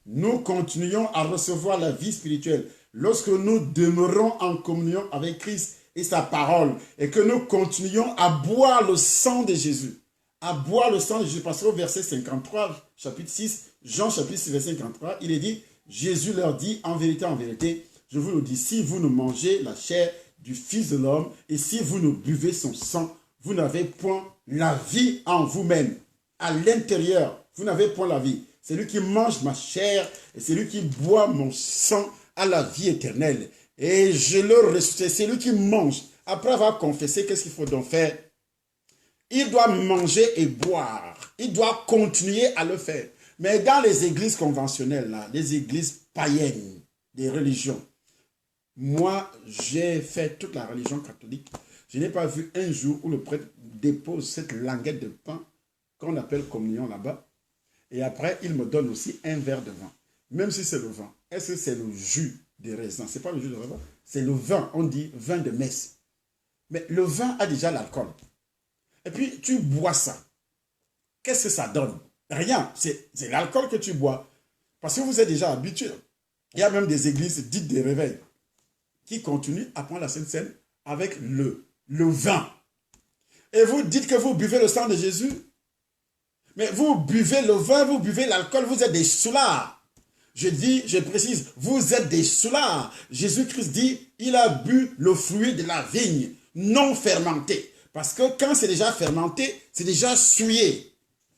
Nous continuons à recevoir la vie spirituelle lorsque nous demeurons en communion avec Christ et sa parole et que nous continuons à boire le sang de Jésus. À boire le sang de Jésus. Parce qu'au verset 53, chapitre 6, Jean chapitre 6, verset 53, il est dit, Jésus leur dit, en vérité, je vous le dis, si vous ne mangez la chair du Fils de l'homme et si vous ne buvez son sang, vous n'avez point la vie en vous-même. À l'intérieur, vous n'avez point la vie. C'est lui qui mange ma chair et c'est lui qui boit mon sang à la vie éternelle. Et je le ressuscite. C'est lui qui mange. Après avoir confessé, qu'est-ce qu'il faut donc faire? Il doit manger et boire. Il doit continuer à le faire. Mais dans les églises conventionnelles, là, les églises païennes, des religions, moi, j'ai fait toute la religion catholique. Je n'ai pas vu un jour où le prêtre dépose cette languette de pain qu'on appelle communion là-bas. Et après, il me donne aussi un verre de vin. Même si c'est le vin. Est-ce que c'est le jus de raisin? Ce n'est pas le jus de raisin. C'est le vin. On dit vin de messe. Mais le vin a déjà l'alcool. Et puis, tu bois ça. Qu'est-ce que ça donne? Rien. C'est l'alcool que tu bois. Parce que vous êtes déjà habitué. Il y a même des églises dites de réveil qui continuent à prendre la Sainte Seine avec le vin. Et vous dites que vous buvez le sang de Jésus. Mais vous buvez le vin, vous buvez l'alcool, vous êtes des soulards. Je précise, vous êtes des soulards. Jésus-Christ dit, il a bu le fruit de la vigne, non fermenté. Parce que quand c'est déjà fermenté, c'est déjà souillé.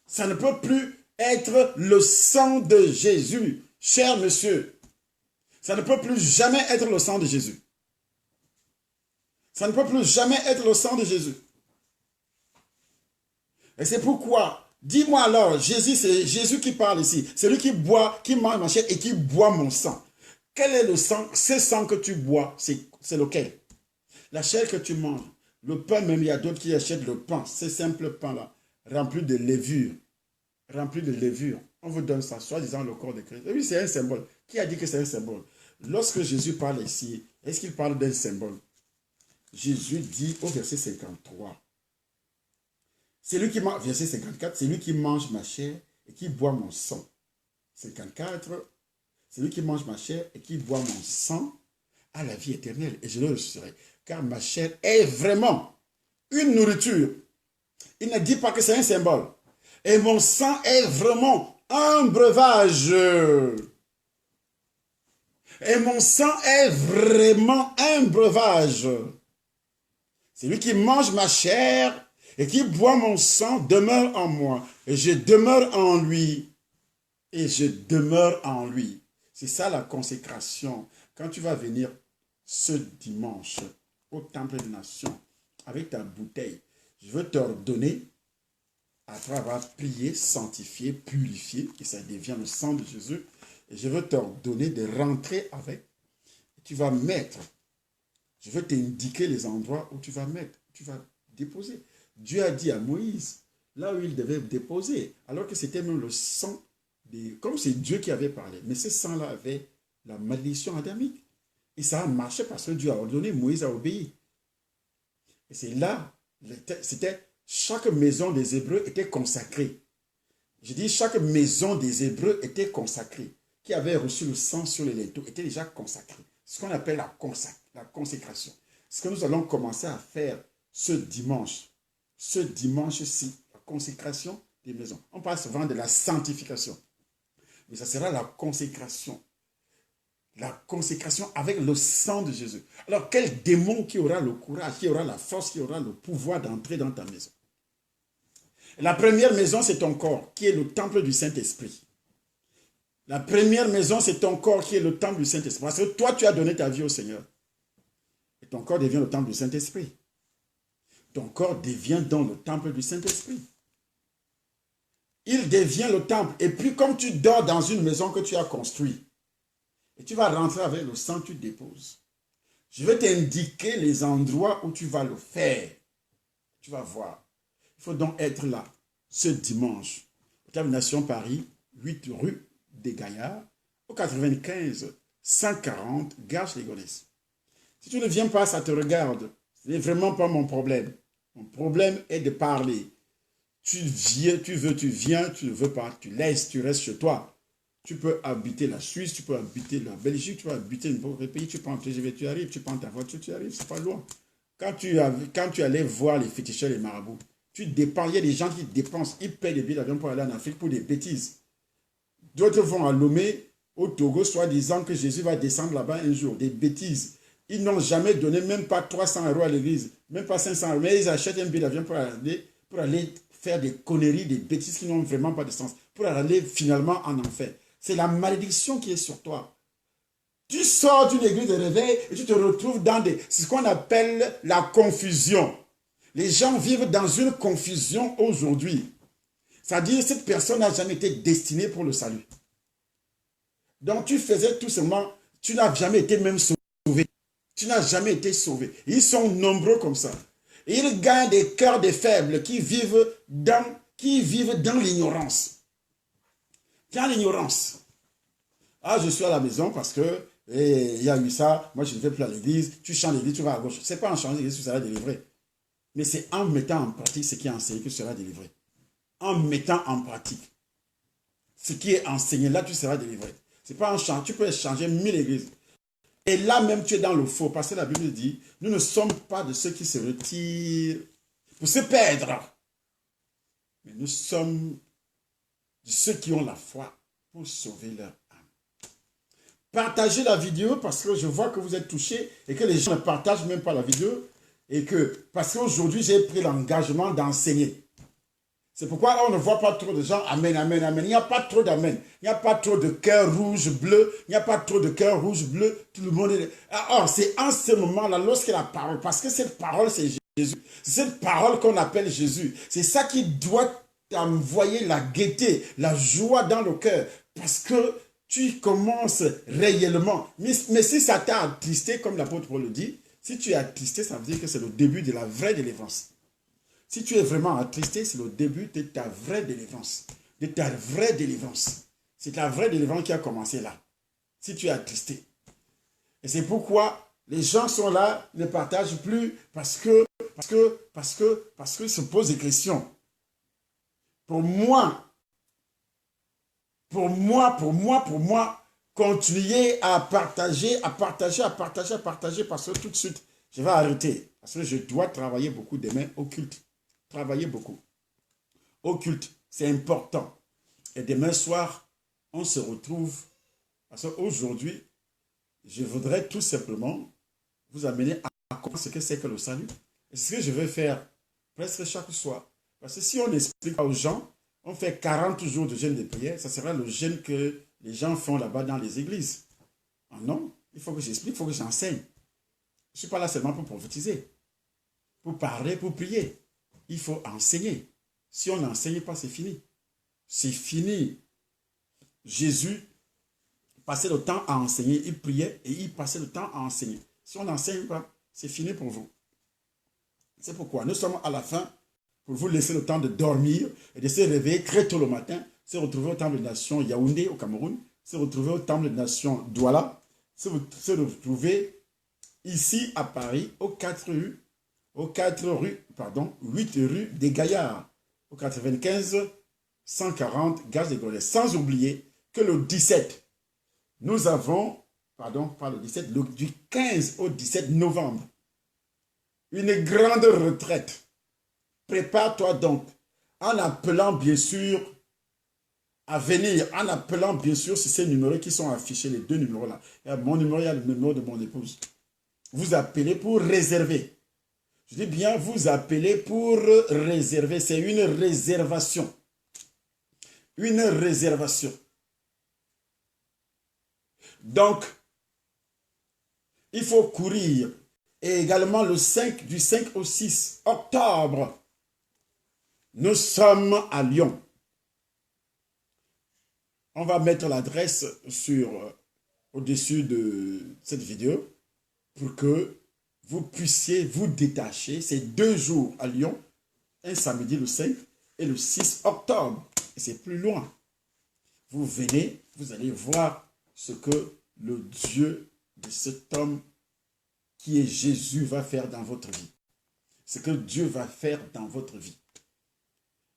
Ça ne peut plus être le sang de Jésus, cher monsieur. Ça ne peut plus jamais être le sang de Jésus. Ça ne peut plus jamais être le sang de Jésus. Et c'est pourquoi, dis-moi alors, Jésus, c'est Jésus qui parle ici. C'est lui qui boit, qui mange ma chair et qui boit mon sang. Quel est le sang? Ce sang que tu bois, c'est lequel? La chair que tu manges. Le pain même, il y a d'autres qui achètent le pain. Ce simple pain-là, rempli de levure. Rempli de levure. On vous donne ça, soi-disant le corps de Christ. Et oui, c'est un symbole. Qui a dit que c'est un symbole? Lorsque Jésus parle ici, est-ce qu'il parle d'un symbole? Jésus dit au verset 53. C'est lui qui mange, verset 54, c'est lui qui mange ma chair et qui boit mon sang. 54, c'est lui qui mange ma chair et qui boit mon sang à la vie éternelle. Et je le ressusciterai. Car ma chair est vraiment une nourriture. Il ne dit pas que c'est un symbole. Et mon sang est vraiment un breuvage. Et mon sang est vraiment un breuvage. C'est lui qui mange ma chair et qui boit mon sang demeure en moi. Et je demeure en lui. Et je demeure en lui. C'est ça la consécration. Quand tu vas venir ce dimanche au Temple des Nations avec ta bouteille, je veux t'ordonner, après avoir prié, sanctifié, purifié, et ça devient le sang de Jésus, et je veux t'ordonner de rentrer avec. Tu vas mettre. Je veux t'indiquer les endroits où tu vas mettre, tu vas déposer. Dieu a dit à Moïse, là où il devait déposer, alors que c'était même le sang, comme c'est Dieu qui avait parlé, mais ce sang-là avait la malédiction adamique. Et ça a marché parce que Dieu a ordonné, Moïse a obéi. Et c'est là, chaque maison des Hébreux était consacrée. Je dis, chaque maison des Hébreux était consacrée. Qui avait reçu le sang sur les linteaux était déjà consacré. Ce qu'on appelle la consécration. Ce que nous allons commencer à faire ce dimanche. Ce dimanche-ci, la consécration des maisons. On parle souvent de la sanctification. Mais ça sera la consécration. La consécration avec le sang de Jésus. Alors, quel démon qui aura le courage, qui aura la force, qui aura le pouvoir d'entrer dans ta maison? La première maison, c'est ton corps, qui est le temple du Saint-Esprit. La première maison, c'est ton corps qui est le temple du Saint-Esprit. Parce que toi, tu as donné ta vie au Seigneur. Et ton corps devient le temple du Saint-Esprit. Ton corps devient donc le temple du Saint-Esprit. Il devient le temple. Et puis, comme tu dors dans une maison que tu as construite, et tu vas rentrer avec le sang, tu déposes. Je vais t'indiquer les endroits où tu vas le faire. Tu vas voir. Il faut donc être là ce dimanche. Termination Paris, 8 rue des Gaillards, au 95 140 Garches-les-Gonesse. Si tu ne viens pas, ça te regarde. Ce n'est vraiment pas mon problème. Mon problème est de parler. Tu viens, tu veux, tu viens, tu ne veux pas, tu laisses, tu restes chez toi. Tu peux habiter la Suisse, tu peux habiter la Belgique, tu peux habiter n'importe quel pays, tu prends ton TGV, tu arrives, tu prends ta voiture, tu arrives, c'est pas loin. Quand tu allais voir les féticheurs, les marabouts, tu dépenses, il y a des gens qui dépensent, ils payent des billets d'avion pour aller en Afrique pour des bêtises. D'autres vont à Lomé, au Togo, soit disant que Jésus va descendre là-bas un jour, des bêtises. Ils n'ont jamais donné même pas 300 € à l'église, même pas 500 €, mais ils achètent un billet d'avion pour aller faire des conneries, des bêtises qui n'ont vraiment pas de sens, pour aller finalement en enfer. C'est la malédiction qui est sur toi. Tu sors d'une église de réveil et tu te retrouves dans ce qu'on appelle la confusion. Les gens vivent dans une confusion aujourd'hui. C'est-à-dire que cette personne n'a jamais été destinée pour le salut. Donc tu faisais tout simplement, tu n'as jamais été même sauvé. Tu n'as jamais été sauvé. Ils sont nombreux comme ça. Et ils gagnent des cœurs de faibles qui vivent dans l'ignorance. Dans l'ignorance. Ah, je suis à la maison parce que il y a eu ça, moi je ne vais plus à l'église, tu changes l'église, tu vas à gauche. Ce n'est pas en changeant l'église que tu seras délivré. Mais c'est en mettant en pratique ce qui est enseigné que tu seras délivré. En mettant en pratique ce qui est enseigné, là tu seras délivré. C'est pas en changeant, tu peux changer 1000 églises. Et là même tu es dans le faux, parce que la Bible dit, nous ne sommes pas de ceux qui se retirent pour se perdre. Mais nous sommes de ceux qui ont la foi pour sauver leur âme. Partagez la vidéo parce que je vois que vous êtes touchés et que les gens ne partagent même pas la vidéo. Et que, parce qu'aujourd'hui, j'ai pris l'engagement d'enseigner. C'est pourquoi on ne voit pas trop de gens, amen, amen, amen. Il n'y a pas trop d'amen. Il n'y a pas trop de cœur rouge, bleu. Il n'y a pas trop de cœur rouge, bleu. Tout le monde est... Or, c'est en ce moment-là, lorsque la parole, parce que cette parole, c'est Jésus. C'est cette parole qu'on appelle Jésus. C'est ça qui doit t'envoyer la gaieté, la joie dans le cœur. Parce que tu commences réellement. Mais si ça t'a attristé, comme l'apôtre Paul le dit, si tu es attristé, ça veut dire que c'est le début de la vraie délivrance. Si tu es vraiment attristé, c'est le début de ta vraie délivrance. De ta vraie délivrance. C'est ta vraie délivrance qui a commencé là. Si tu es attristé. Et c'est pourquoi les gens sont là, ne partagent plus, parce qu'ils se posent des questions. Pour moi, continuez à partager, parce que tout de suite, je vais arrêter. Parce que je dois travailler beaucoup demain au culte. Travailler beaucoup. Au culte, c'est important. Et demain soir, on se retrouve. Parce qu'aujourd'hui, je voudrais tout simplement vous amener à comprendre ce que c'est que le salut. Et ce que je vais faire presque chaque soir. Parce que si on explique aux gens, on fait 40 jours de jeûne de prière, ça sera le jeûne que les gens font là-bas dans les églises. Ah non, il faut que j'explique, il faut que j'enseigne. Je ne suis pas là seulement pour prophétiser, pour parler, pour prier. Il faut enseigner. Si on n'enseigne pas, c'est fini. C'est fini. Jésus passait le temps à enseigner, il priait et il passait le temps à enseigner. Si on n'enseigne pas, c'est fini pour vous. C'est pourquoi nous sommes à la fin pour vous laisser le temps de dormir et de se réveiller très tôt le matin, se retrouver au temple de nation Yaoundé au Cameroun, se retrouver au temple de nation Douala, se retrouver ici à Paris, 8 rue des Gaillards, au 95 140 Garches-les-Gonesse. Sans oublier que le 17, nous avons, pas le 17, du 15 au 17 novembre, une grande retraite. Prépare-toi donc, en appelant bien sûr à venir, en appelant bien sûr sur ces numéros qui sont affichés, les deux numéros là. Il y a mon numéro, il y a le numéro de mon épouse. Vous appelez pour réserver. Je dis bien, vous appelez pour réserver. C'est une réservation. Une réservation. Donc, il faut courir. Et également le 5, du 5 au 6 octobre, nous sommes à Lyon. On va mettre l'adresse au-dessus de cette vidéo. pour que vous puissiez vous détacher ces 2 jours à Lyon, un samedi le 5 et le 6 octobre. Et c'est plus loin. Vous venez, vous allez voir ce que le Dieu de cet homme qui est Jésus va faire dans votre vie. Ce que Dieu va faire dans votre vie.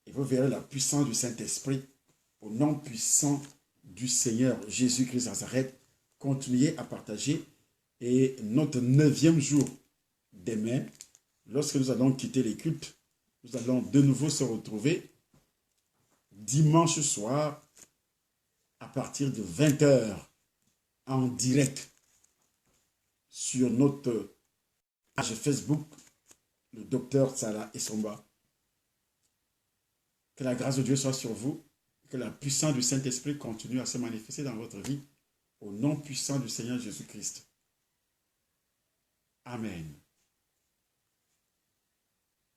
Et vous verrez la puissance du Saint-Esprit au nom puissant du Seigneur Jésus-Christ Nazareth. Continuez à partager. Et notre 9e jour, demain, lorsque nous allons quitter les cultes, nous allons de nouveau se retrouver dimanche soir à partir de 20 h en direct sur notre page Facebook, le docteur Salah Essomba. Que la grâce de Dieu soit sur vous, que la puissance du Saint-Esprit continue à se manifester dans votre vie, au nom puissant du Seigneur Jésus-Christ. Amen.